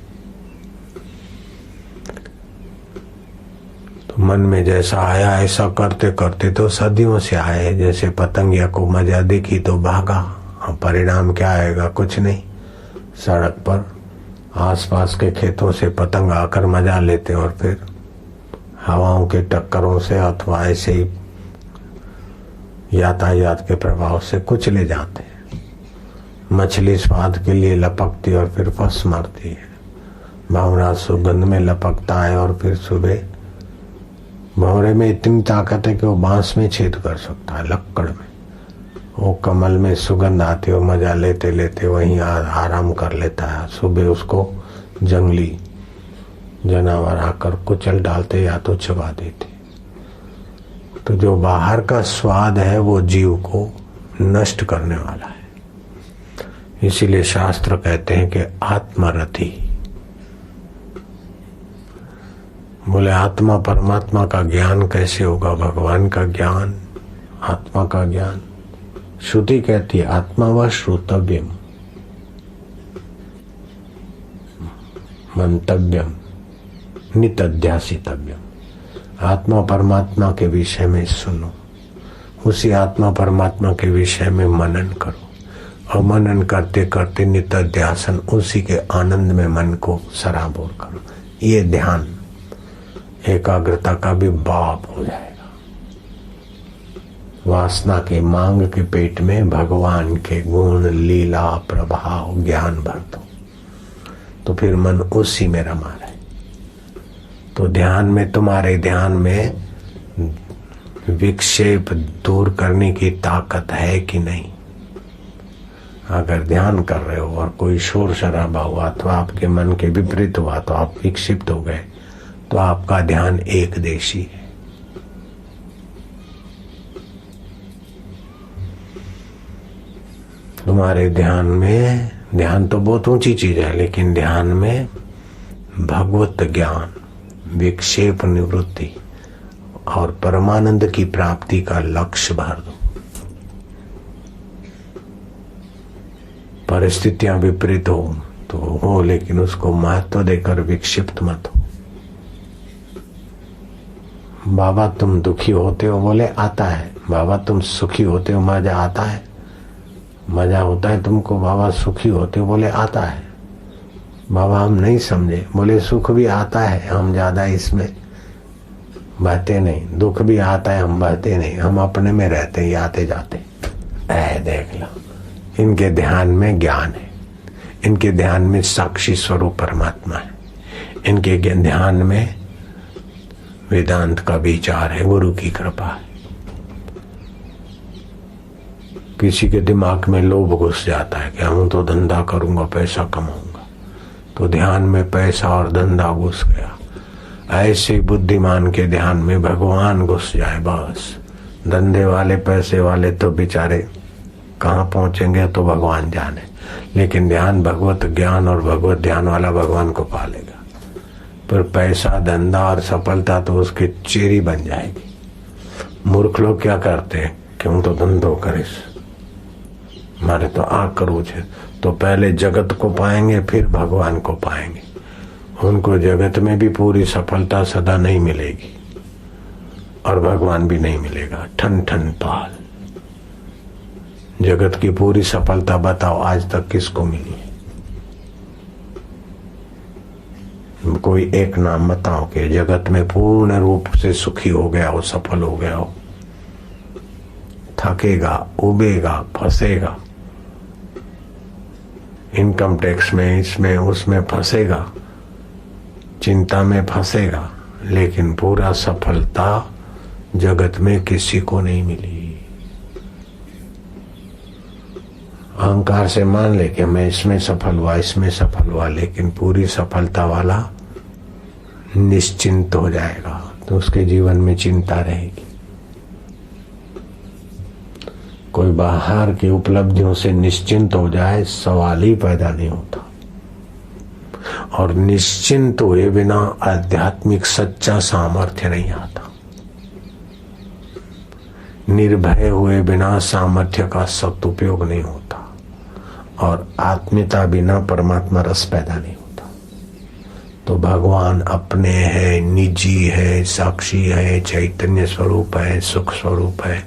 तो मन में जैसा आया ऐसा करते करते तो सदियों से आए। जैसे पतंगिया को मजा दिखी तो भागा, परिणाम क्या आएगा? कुछ नहीं। सड़क पर आसपास के खेतों से पतंग आकर मजा लेते और फिर हवाओं के टक्करों से अथवा ऐसे ही यातायात के प्रभाव से कुछ ले जाते हैं। मछली स्वाद के लिए लपकती और फिर फंस मारती है। भंवरा सुगंध में लपकता है और फिर सुबह भंवरे में इतनी ताकत है कि वो बांस में छेद कर सकता है, लक्कड़ में। वो कमल में सुगंध आती है, मजा लेते लेते वहीं आराम कर लेता है। सुबह उसको जंगली जानवर आकर कुचल डालते या तो चबा देते। तो जो बाहर का स्वाद है वो जीव को नष्ट करने वाला है। इसीलिए शास्त्र कहते हैं कि आत्मरति। बोले आत्मा परमात्मा का ज्ञान कैसे होगा? भगवान का ज्ञान, आत्मा का ज्ञान। श्रुति कहती है आत्मा व श्रोतव्यम मंतव्यम नितध्यासितव्यम। आत्मा परमात्मा के विषय में सुनो, उसी आत्मा परमात्मा के विषय में मनन करो और मनन करते करते नितध्यासन, उसी के आनंद में मन को सराबोर करो। ये ध्यान एकाग्रता का भी बाप हो जाएगा। वासना के मांग के पेट में भगवान के गुण, लीला, प्रभाव, ज्ञान भर दो तो फिर मन उसी में रमा रहे। तो ध्यान में, तुम्हारे ध्यान में विक्षेप दूर करने की ताकत है कि नहीं? अगर ध्यान कर रहे हो और कोई शोर शराबा हुआ अथवा आपके मन के विपरीत हुआ तो आप विक्षिप्त हो गए, तो आपका ध्यान एक देशी है। तुम्हारे ध्यान में, ध्यान तो बहुत ऊंची चीज है, लेकिन ध्यान में भगवत ज्ञान, विक्षेप निवृत्ति और परमानंद की प्राप्ति का लक्ष्य भर दो। परिस्थितियां विपरीत हो तो हो, लेकिन उसको महत्व देकर विक्षिप्त मत हो। बाबा तुम दुखी होते हो? बोले आता है। बाबा तुम सुखी होते हो? मजा आता है। मजा होता है तुमको? बाबा सुखी होते हो? बोले आता है। बाबा हम नहीं समझे। बोले सुख भी आता है, हम ज्यादा इसमें बहते नहीं। दुख भी आता है, हम बहते नहीं। हम अपने में रहते हैं, आते जाते। देख लो, इनके ध्यान में ज्ञान है, इनके ध्यान में साक्षी स्वरूप परमात्मा है, इनके ध्यान में वेदांत का विचार है, गुरु की कृपा है। किसी के दिमाग में लोभ घुस जाता है कि हम तो धंधा करूंगा, पैसा कमाऊंगा, तो ध्यान में पैसा और धंधा घुस गया। ऐसे बुद्धिमान के ध्यान में भगवान घुस जाए बस। धंधे वाले, पैसे वाले तो बेचारे कहाँ पहुंचेंगे तो भगवान जाने, लेकिन ध्यान भगवत ज्ञान और भगवत ध्यान वाला भगवान को पालेगा। पर पैसा, धंधा और सफलता तो उसकी चेरी बन जाएगी। मूर्ख लोग क्या करते हैं कि हम तो धंधो करे, मारे तो आ करो छे, तो पहले जगत को पाएंगे फिर भगवान को पाएंगे। उनको जगत में भी पूरी सफलता सदा नहीं मिलेगी और भगवान भी नहीं मिलेगा। ठन ठन पाल। जगत की पूरी सफलता बताओ आज तक किसको मिली है? कोई एक नाम बताओ कि जगत में पूर्ण रूप से सुखी हो गया हो, सफल हो गया हो। थकेगा, उबेगा, फंसेगा, इनकम टैक्स में, इसमें उसमें फंसेगा, चिंता में फंसेगा, लेकिन पूरा सफलता जगत में किसी को नहीं मिली। अहंकार से मान ले कि मैं इसमें सफल हुआ, इसमें सफल हुआ, लेकिन पूरी सफलता वाला निश्चिंत हो जाएगा तो उसके जीवन में चिंता रहेगी। कोई बाहर की उपलब्धियों से निश्चिंत हो जाए, सवाल ही पैदा नहीं होता। और निश्चिंत हुए बिना आध्यात्मिक सच्चा सामर्थ्य नहीं आता। निर्भय हुए बिना सामर्थ्य का सदुपयोग नहीं होता और आत्मीयता बिना परमात्मा रस पैदा नहीं होता। तो भगवान अपने है, निजी है, साक्षी है, चैतन्य स्वरूप है, सुख स्वरूप है,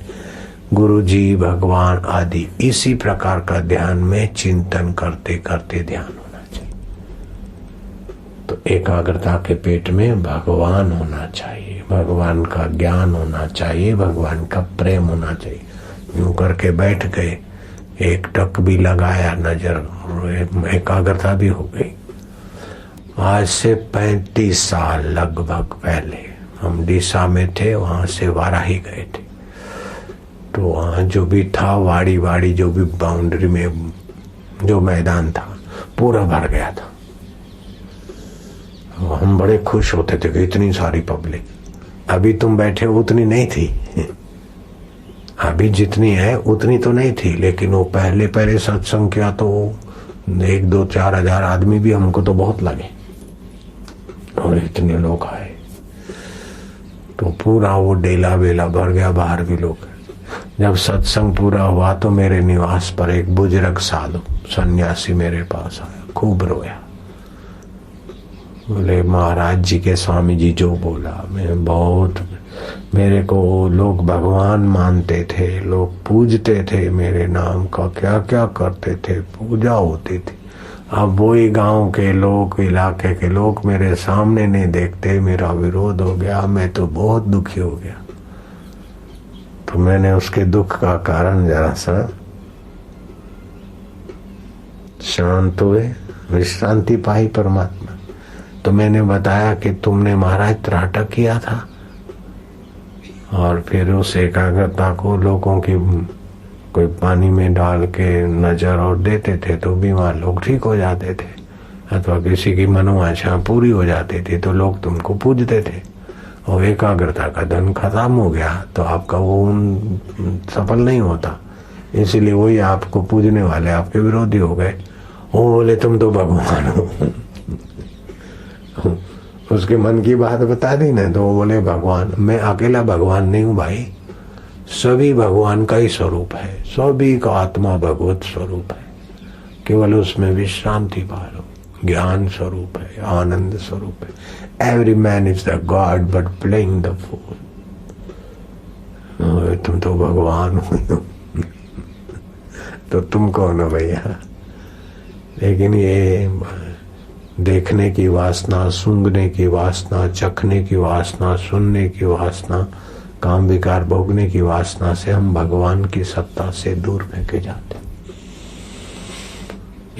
गुरु जी, भगवान आदि। इसी प्रकार का ध्यान में चिंतन करते करते ध्यान होना चाहिए। तो एकाग्रता के पेट में भगवान होना चाहिए, भगवान का ज्ञान होना चाहिए, भगवान का प्रेम होना चाहिए। यूं करके बैठ गए, एक टक भी लगाया नजर, एकाग्रता भी हो गई। आज से 35 साल लगभग पहले हम डीसा में थे, वहां से वाराही गए थे। तो वहाँ जो भी था, वाड़ी जो भी बाउंड्री में जो मैदान था पूरा भर गया था। हम बड़े खुश होते थे कि इतनी सारी पब्लिक। अभी तुम बैठे उतनी नहीं थी, अभी जितनी है उतनी तो नहीं थी, लेकिन वो पहले सत्संग किया तो 1, 2, 4 हजार आदमी भी हमको तो बहुत लगे, और इतने लोग आए तो पूरा वो डेला वेला भर गया, बाहर भी लोग। जब सत्संग पूरा हुआ तो मेरे निवास पर एक बुजुर्ग साधु सन्यासी मेरे पास आया, खूब रोया। बोले महाराज जी के स्वामी जी जो बोला, मैं बहुत, मेरे को लोग भगवान मानते थे, लोग पूजते थे, मेरे नाम का क्या क्या करते थे, पूजा होती थी। अब वही गांव के लोग, इलाके के लोग मेरे सामने नहीं देखते, मेरा विरोध हो गया, मैं तो बहुत दुखी हो गया। तो मैंने उसके दुख का कारण जरा सा शांत हुए, विश्रांति पाई परमात्मा। तो मैंने बताया कि तुमने महाराज त्राटक किया था, और फिर उस एकाग्रता को लोगों की कोई पानी में डाल के नजर और देते थे तो बीमार लोग ठीक हो जाते थे, अथवा किसी की मनोवांछा पूरी हो जाती थी तो लोग तुमको पूजते थे। और एकाग्रता का धन खत्म हो गया तो आपका वो सफल नहीं होता, इसीलिए वही आपको पूजने वाले आपके विरोधी हो गए। वो बोले तुम तो भगवान हो। उसके मन की बात बता दी ना, तो वो बोले भगवान, मैं अकेला भगवान नहीं हूं भाई, सभी भगवान का ही स्वरूप है, सभी का आत्मा भगवत स्वरूप है, केवल उसमें विश्रांति पालो, ज्ञान स्वरूप है, आनंद स्वरूप है। Every man is the god but playing the fool. तुम तो भगवान हो तो तुम कौन हो भैया? लेकिन ये देखने की वासना, सूंघने की वासना, चखने की वासना, सुनने की वासना, काम विकार भोगने की वासना से हम भगवान की सत्ता से दूर फेंके जाते।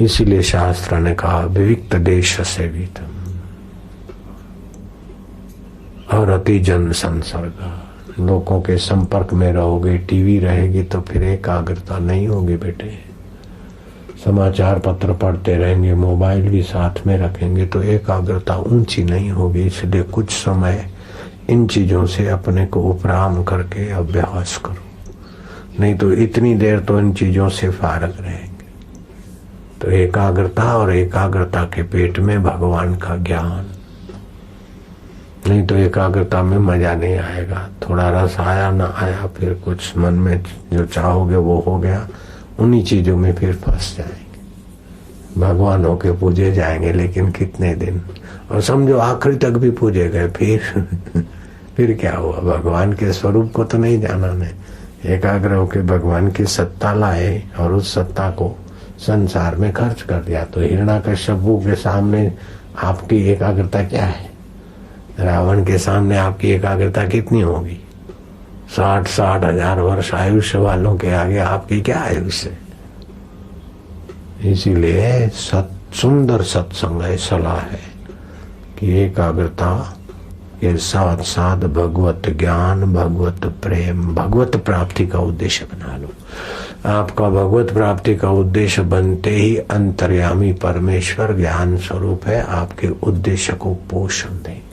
इसीलिए शास्त्र ने कहा विविक्त देश सेवितम और अति जन संसर्ग। लोगों के संपर्क में रहोगे, टीवी रहेगी तो फिर एकाग्रता नहीं होगी बेटे। समाचार पत्र पढ़ते रहेंगे, मोबाइल भी साथ में रखेंगे तो एकाग्रता ऊंची नहीं होगी। इसलिए कुछ समय इन चीजों से अपने को उपराम करके अभ्यास करो, नहीं तो इतनी देर तो इन चीजों से फारग रहेंगे। तो एकाग्रता, और एकाग्रता के पेट में भगवान का ज्ञान, नहीं तो एकाग्रता में मजा नहीं आएगा। थोड़ा रस आया ना आया, फिर कुछ मन में जो चाहोगे वो हो गया, उन्हीं चीजों में फिर फंस जाएंगे। भगवान होके पूजे जाएंगे लेकिन कितने दिन, और समझो आखिरी तक भी पूजे गए, फिर क्या हुआ? भगवान के स्वरूप को तो नहीं जाना ने। एकाग्र होके भगवान की सत्ता लाए और उस सत्ता को संसार में खर्च कर दिया। तो हिरण्याकश्यप के सामने आपकी एकाग्रता क्या है? रावण के सामने आपकी एकाग्रता कितनी होगी? 60 हजार वर्ष आयुष्य वालों के आगे आपकी क्या आयुष्य? इसीलिए सुंदर सत्संग है, सलाह है कि एकाग्रता के साथ साथ भगवत ज्ञान, भगवत प्रेम, भगवत प्राप्ति का उद्देश्य बना लो। आपका भगवत प्राप्ति का उद्देश्य बनते ही अंतर्यामी परमेश्वर ज्ञान स्वरूप है, आपके उद्देश्य को पोषण देंगे।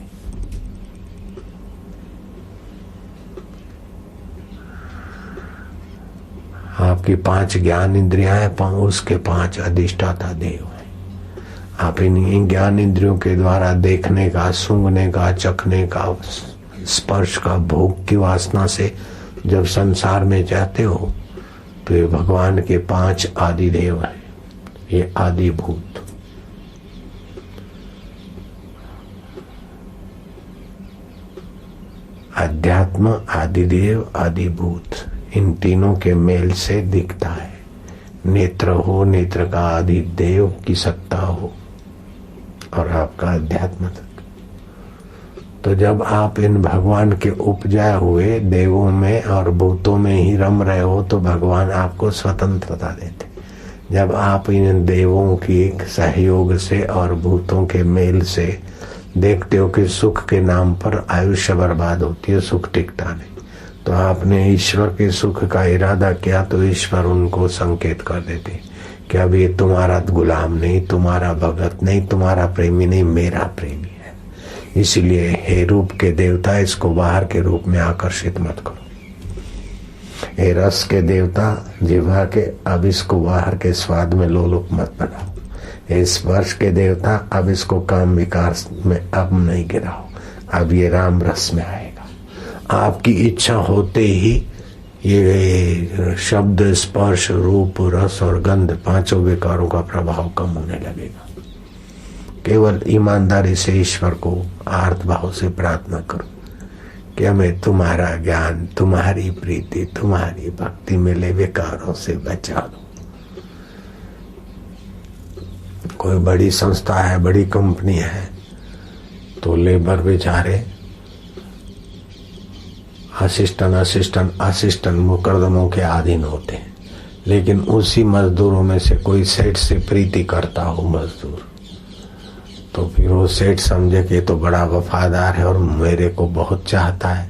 आपकी 5 ज्ञान इंद्रियां हैं, उसके 5 अधिष्ठाता देव हैं। आप इन ज्ञान इंद्रियों के द्वारा देखने का, सूंघने का, चखने का, स्पर्श का, भोग की वासना से जब संसार में जाते हो तो ये भगवान के 5 आदि देव हैं, ये आदि भूत। अध्यात्म, आदिदेव, आदिभूत, इन तीनों के मेल से दिखता है। नेत्र हो, नेत्र का आदिदेव की सत्ता हो और आपका अध्यात्म तक। तो जब आप इन भगवान के उपजाए हुए देवों में और भूतों में ही रम रहे हो तो भगवान आपको स्वतंत्रता देते। जब आप इन देवों की सहयोग से और भूतों के मेल से देखते हो कि सुख के नाम पर आयुष्य बर्बाद होती है, सुख टिकता नहीं, तो आपने ईश्वर के सुख का इरादा किया तो ईश्वर उनको संकेत कर देते कि अब ये तुम्हारा गुलाम नहीं, तुम्हारा भगत नहीं, तुम्हारा प्रेमी नहीं, मेरा प्रेमी है। इसलिए हे रूप के देवता, इसको बाहर के रूप में आकर्षित मत करो। हे रस के देवता, जिह्वा के, अब इसको बाहर के स्वाद में लोलुप मत बनाओ। हे स्पर्श के देवता, अब इसको काम विकार में अब नहीं गिराओ, अब ये राम रस में आएगा। आपकी इच्छा होते ही ये शब्द, स्पर्श, रूप, रस और गंध, पांचों विकारों का प्रभाव कम होने लगेगा। केवल ईमानदारी से ईश्वर को आर्त भाव से प्रार्थना करो कि हमें तुम्हारा ज्ञान, तुम्हारी प्रीति, तुम्हारी भक्ति मिले, विकारों से बचा दो। कोई बड़ी संस्था है, बड़ी कंपनी है, तो लेबर बेचारे असिस्टेंट मुकदमों के अधीन होते हैं। लेकिन उसी मजदूरों में से कोई सेठ से प्रीति करता हो मजदूर, तो फिर वो सेठ समझे कि तो बड़ा वफादार है और मेरे को बहुत चाहता है,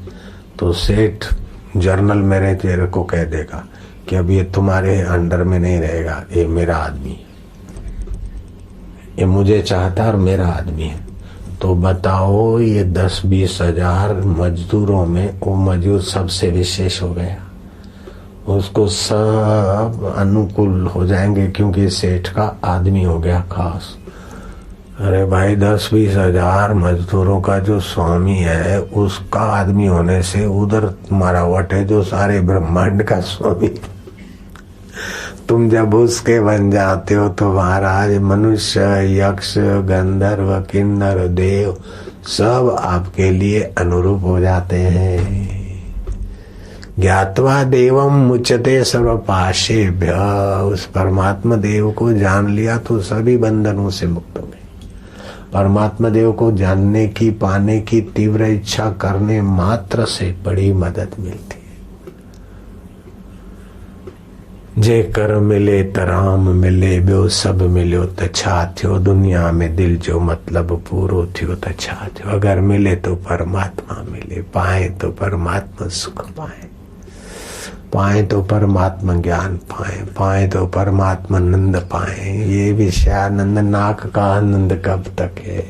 तो सेठ जर्नल मेरे तेरे को कह देगा कि अब ये तुम्हारे अंडर में नहीं रहेगा, ये मेरा आदमी है, ये मुझे चाहता है और मेरा आदमी है। तो बताओ ये 10-20 हजार मजदूरों में वो मजदूर सबसे विशेष हो गया, उसको सब अनुकूल हो जाएंगे क्योंकि सेठ का आदमी हो गया खास। अरे भाई 10-20 हजार मजदूरों का जो स्वामी है उसका आदमी होने से उधर तुम्हारा वट है जो सारे ब्रह्मांड का स्वामी। तुम जब उसके बन जाते हो तो महाराज मनुष्य, यक्ष, गंधर्व, किन्नर, देव सब आपके लिए अनुरूप हो जाते हैं। ज्ञात्वा देवम मुच्यते सर्व पाशेभ्य, उस परमात्मा देव को जान लिया तो सभी बंधनों से मुक्त हो गए। परमात्मा देव को जानने की, पाने की तीव्र इच्छा करने मात्र से बड़ी मदद मिलती है। जे कर मिले तराम मिले, ब्यो सब मिलो तछा थियो, दुनिया में दिल जो मतलब पूरो थियो तछा थियो। अगर मिले तो परमात्मा मिले, पाए तो परमात्मा सुख पाए, पाए तो परमात्मा ज्ञान पाए, पाए तो परमात्मा नंद पाए। ये विषयानंद नाक का आनंद कब तक है,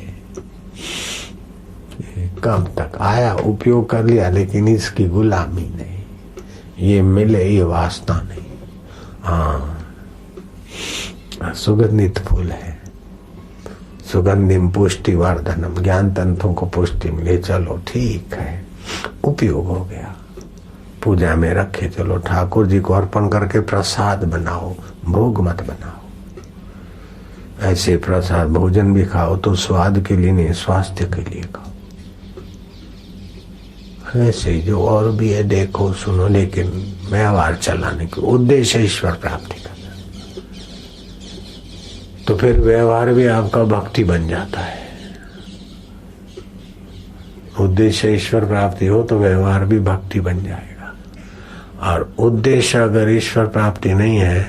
कब तक आया, उपयोग कर लिया, लेकिन इसकी गुलामी नहीं। ये मिले, ये वासना नहीं। हाँ, सुगंधित फूल है, सुगंधिम पुष्टि वर्धनम, ज्ञान तंतुओं को पुष्टि मिले, चलो ठीक है, उपयोग हो गया। पूजा में रखे, चलो ठाकुर जी को अर्पण करके प्रसाद बनाओ, भोग मत बनाओ। ऐसे प्रसाद भोजन भी खाओ तो स्वाद के लिए नहीं, स्वास्थ्य के लिए खाओ। ऐसे जो और भी है देखो सुनो, लेकिन व्यवहार चलाने के उद्देश्य ईश्वर प्राप्ति करना, तो फिर व्यवहार भी आपका भक्ति बन जाता है। उद्देश्य ईश्वर प्राप्ति हो तो व्यवहार भी भक्ति बन जाएगा। और उद्देश्य अगर ईश्वर प्राप्ति नहीं है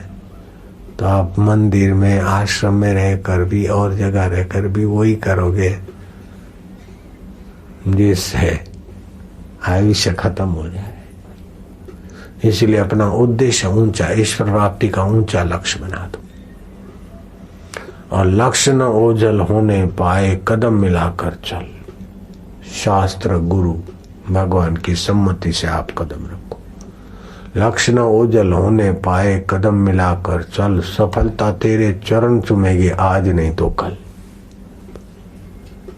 तो आप मंदिर में, आश्रम में रहकर भी और जगह रहकर भी वही करोगे जिससे आयुष्य खत्म हो जाए। इसलिए अपना उद्देश्य ऊंचा, ईश्वर प्राप्ति का ऊंचा लक्ष्य बना दो। और लक्ष्य न ओझल होने पाए, कदम मिलाकर चल। शास्त्र, गुरु, भगवान की सम्मति से आप कदम रखो। लक्ष्य न ओझल होने पाए, कदम मिलाकर चल। सफलता तेरे चरण चूमेगी, आज नहीं तो कल।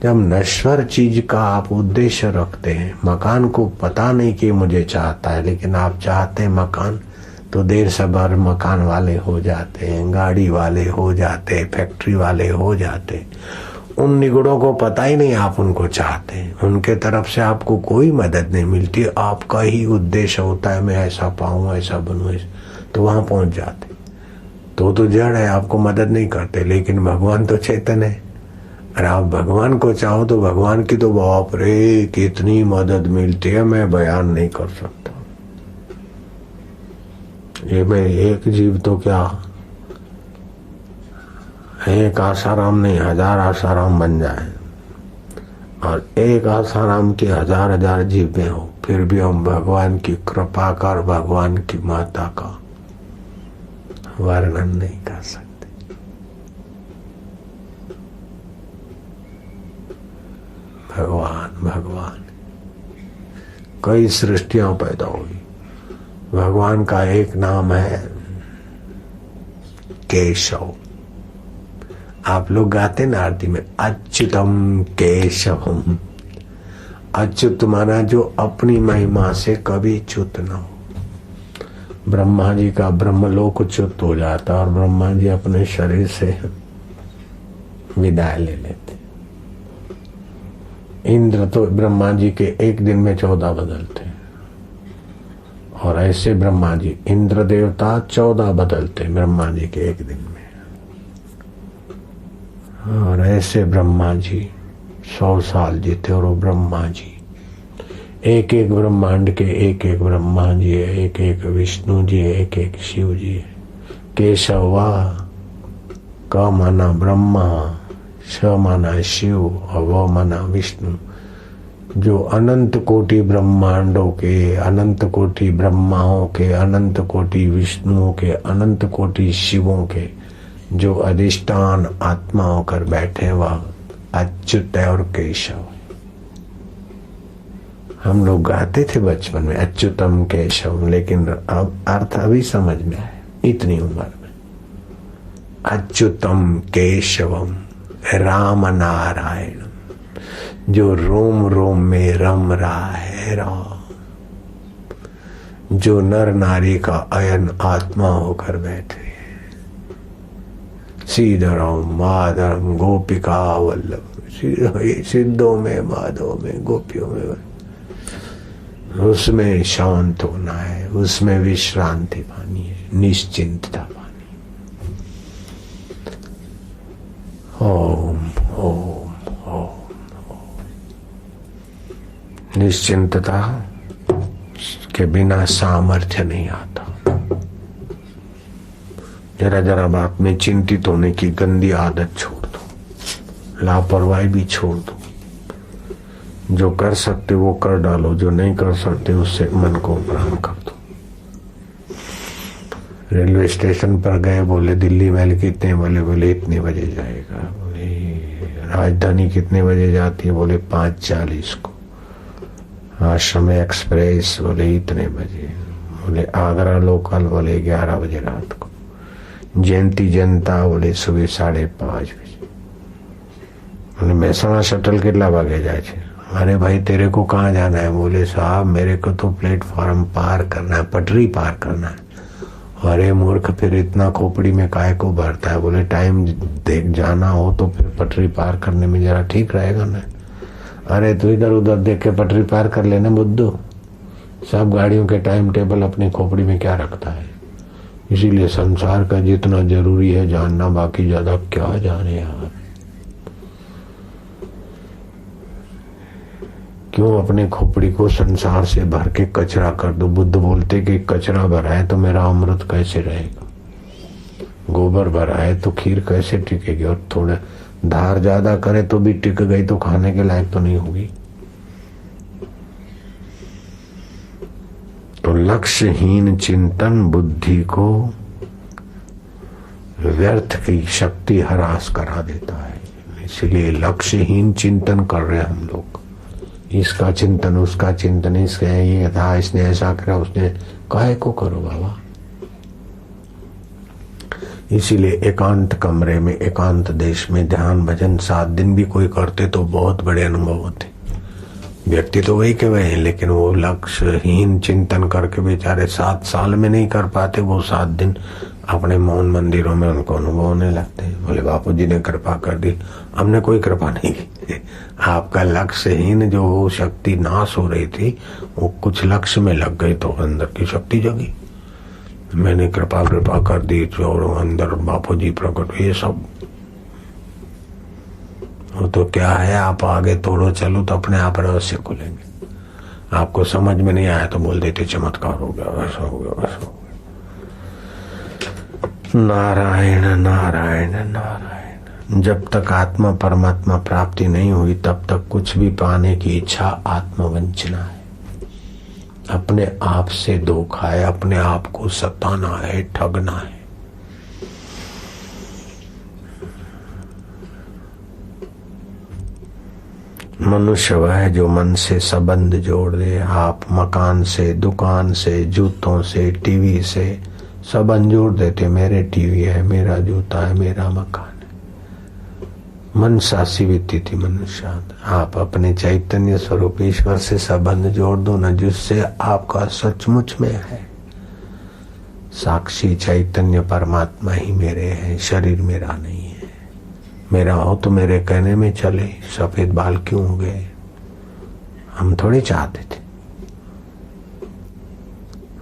जब नश्वर चीज का आप उद्देश्य रखते हैं, मकान को पता नहीं कि मुझे चाहता है, लेकिन आप चाहते हैं मकान, तो देर सबर मकान वाले हो जाते हैं, गाड़ी वाले हो जाते हैं, फैक्ट्री वाले हो जाते हैं। उन निगुणों को पता ही नहीं आप उनको चाहते हैं, उनके तरफ से आपको कोई मदद नहीं मिलती, आपका ही उद्देश्य होता है मैं ऐसा पाऊं, ऐसा बनूं, तो वहां पहुंच जाते। तो जड़ है, आपको मदद नहीं करते, लेकिन भगवान तो चेतन है। और आप भगवान को चाहो तो भगवान की तो बाप रे कितनी मदद मिलती है, मैं बयान नहीं कर सकता। ये मैं एक जीव तो क्या, एक आसाराम नहीं 1000 आसाराम बन जाए, और एक आसाराम की 1000 जीवें हो, फिर भी हम भगवान की कृपा का और भगवान की माता का वर्णन नहीं कर सकते। भगवान भगवान, कई सृष्टियां पैदा हुई, भगवान का एक नाम है केशव। आप लोग गाते ना आरती में, अच्युतम केशवम। अच्युत माना जो अपनी महिमा से कभी च्युत न हो। ब्रह्मा जी का ब्रह्मलोक च्युत हो जाता और ब्रह्मा जी अपने शरीर से विदाई ले लेते। इंद्र तो ब्रह्मा जी के एक दिन में 14 बदलते, और ऐसे ब्रह्मा जी इंद्र देवता 14 बदलते ब्रह्मा जी के एक दिन में, और ऐसे ब्रह्मा जी 100 साल जीते। और वो ब्रह्मा जी एक एक ब्रह्मांड के एक एक ब्रह्मा जी है, एक एक विष्णु जी है, एक एक शिव जी है। केशवा का माना ब्रह्मा, श माना शिव और व माना विष्णु। जो अनंत कोटि ब्रह्मांडों के, अनंत कोटि ब्रह्माओं के, अनंत कोटि विष्णुओं के, अनंत कोटि शिवों के जो अधिष्ठान आत्मा होकर बैठे, वह अच्युत और केशव। हम लोग गाते थे बचपन में अच्युतम केशव, लेकिन अब अर्थ अभी समझ में आए इतनी उम्र में। अच्युतम केशवम राम नारायण, जो रोम रोम में रम रहा है राम, जो नर नारी का अयन आत्मा होकर बैठे। सीधराम माधरम गोपिका वल्लभ, सिद्धों में माधव में गोपियों में, उसमें शांत होना है, उसमें विश्रांति पानी है, निश्चिंतता पानी। ओम ओम ओम ओम। निश्चिंतता के बिना सामर्थ्य नहीं आता। जरा जरा बात में चिंतित होने की गंदी आदत छोड़ दो, लापरवाही भी छोड़ दो। जो कर सकते वो कर डालो, जो नहीं कर सकते उससे मन को उपराम कर दो। रेलवे स्टेशन पर गए, बोले दिल्ली मेल कितने, बोले इतने बजे जाएगा। बोले राजधानी कितने बजे जाती है, बोले 5:40 को। आश्रम एक्सप्रेस, बोले इतने बजे। बोले आगरा लोकल, बोले 11 बजे रात को। जयंती जनता, बोले सुबह 5:30 बजे। बोले महसाणा शटल कितना वागे जाए छे? अरे भाई तेरे को कहाँ जाना है? बोले साहब मेरे को तो प्लेटफॉर्म पार करना है, पटरी पार करना है। अरे मूर्ख, फिर इतना खोपड़ी में काय को भरता है? बोले टाइम देख जाना हो तो फिर पटरी पार करने में जरा ठीक रहेगा ना। अरे तू इधर उधर देख के पटरी पार कर लेना बुद्धू। सब गाड़ियों के टाइम टेबल अपनी खोपड़ी में क्या रखता है? इसीलिए संसार का जितना जरूरी है जानना, बाकी ज्यादा क्या जाने यार। क्यों अपने खोपड़ी को संसार से भर के कचरा कर दो? बुद्ध बोलते कि कचरा भरा है तो मेरा अमृत कैसे रहेगा, गोबर भरा है तो खीर कैसे टिकेगी, और थोड़ा धार ज्यादा करे तो भी टिक गई तो खाने के लायक तो नहीं होगी। तो लक्ष्यहीन चिंतन बुद्धि को व्यर्थ की शक्ति हरास करा देता है। इसलिए लक्ष्यहीन चिंतन कर रहे हैं हम लोग, इसका चिंतन उसका चिंतन, इसके ये था इसने ऐसा करा उसने, काहे को करो बाबा। इसीलिए एकांत कमरे में, एकांत देश में ध्यान भजन 7 दिन भी कोई करते तो बहुत बड़े अनुभव होते। व्यक्ति तो वही के वही हैं, लेकिन वो लक्ष्यहीन चिंतन करके बेचारे 7 साल में नहीं कर पाते, वो 7 दिन अपने मौन मंदिरों में उनको अनुभव होने लगते हैं। बोले बापू जी ने कृपा कर दी, हमने कोई कृपा नहीं की। आपका लक्ष्यहीन जो वो शक्ति नाश हो रही थी वो कुछ लक्ष्य में लग गई तो अंदर की शक्ति जगी। मैंने कृपा कर दी जो अंदर बापू जी प्रकट, ये सब वो तो क्या है। आप आगे तोड़ो चलो तो अपने आप रहस्य खुलेंगे। आपको समझ में नहीं आया तो बोल देते चमत्कार हो गया, वैसा हो गया, वैसा हो गया। नारायण नारायण नारायण। जब तक आत्मा परमात्मा प्राप्ति नहीं हुई तब तक कुछ भी पाने की इच्छा आत्मवंचना है, अपने आप से धोखा है, अपने आप को सताना है, ठगना है। मनुष्य वह है जो मन से संबंध जोड़ दे। आप मकान से, दुकान से, जूतों से, टीवी से संबंध जोड़ देते। मेरे टीवी है, मेरा जूता है, मेरा मकान है। मनसा सीविति थी मनुष्य। आप अपने चैतन्य स्वरूप ईश्वर से संबंध जोड़ दो न, जिससे आपका सचमुच में है। साक्षी चैतन्य परमात्मा ही मेरे है, शरीर मेरा नहीं है। मेरा हो तो मेरे कहने में चले। सफेद बाल क्यों हो गए? हम थोड़ी चाहते थे।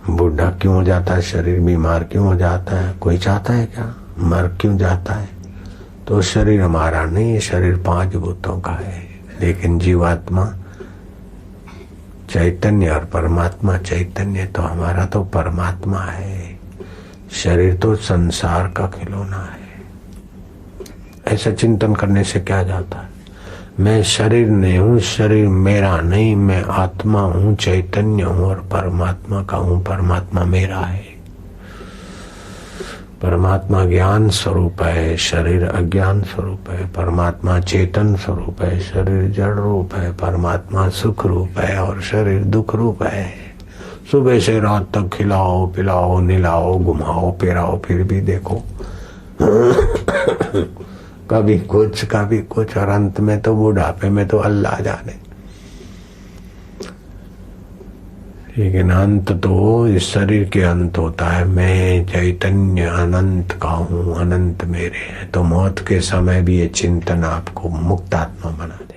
बूढ़ा क्यों हो जाता है, शरीर बीमार क्यों हो जाता है? कोई चाहता है क्या? मर क्यों जाता है? तो शरीर हमारा नहीं है, शरीर 5 भूतों का है। लेकिन जीवात्मा चैतन्य और परमात्मा चैतन्य, तो हमारा तो परमात्मा है। शरीर तो संसार का खिलौना है। ऐसा चिंतन करने से क्या जाता है? मैं शरीर नहीं हूँ, शरीर मेरा नहीं, मैं आत्मा हूँ, चैतन्य हूँ और परमात्मा का हूँ। परमात्मा मेरा है। परमात्मा ज्ञान स्वरूप है, शरीर अज्ञान स्वरूप है। परमात्मा चेतन स्वरूप है, शरीर जड़ रूप है। परमात्मा सुख रूप है और शरीर दुख रूप है। सुबह से रात तक खिलाओ पिलाओ निलाओ घुमाओ फिराओ, फिर भी देखो कभी कुछ और अंत में तो बुढ़ापे में तो अल्लाह जाने। लेकिन अंत तो इस शरीर के अंत होता है। मैं चैतन्य अनंत का हूँ, अनंत मेरे है। तो मौत के समय भी ये चिंतन आपको मुक्त आत्मा बना दे।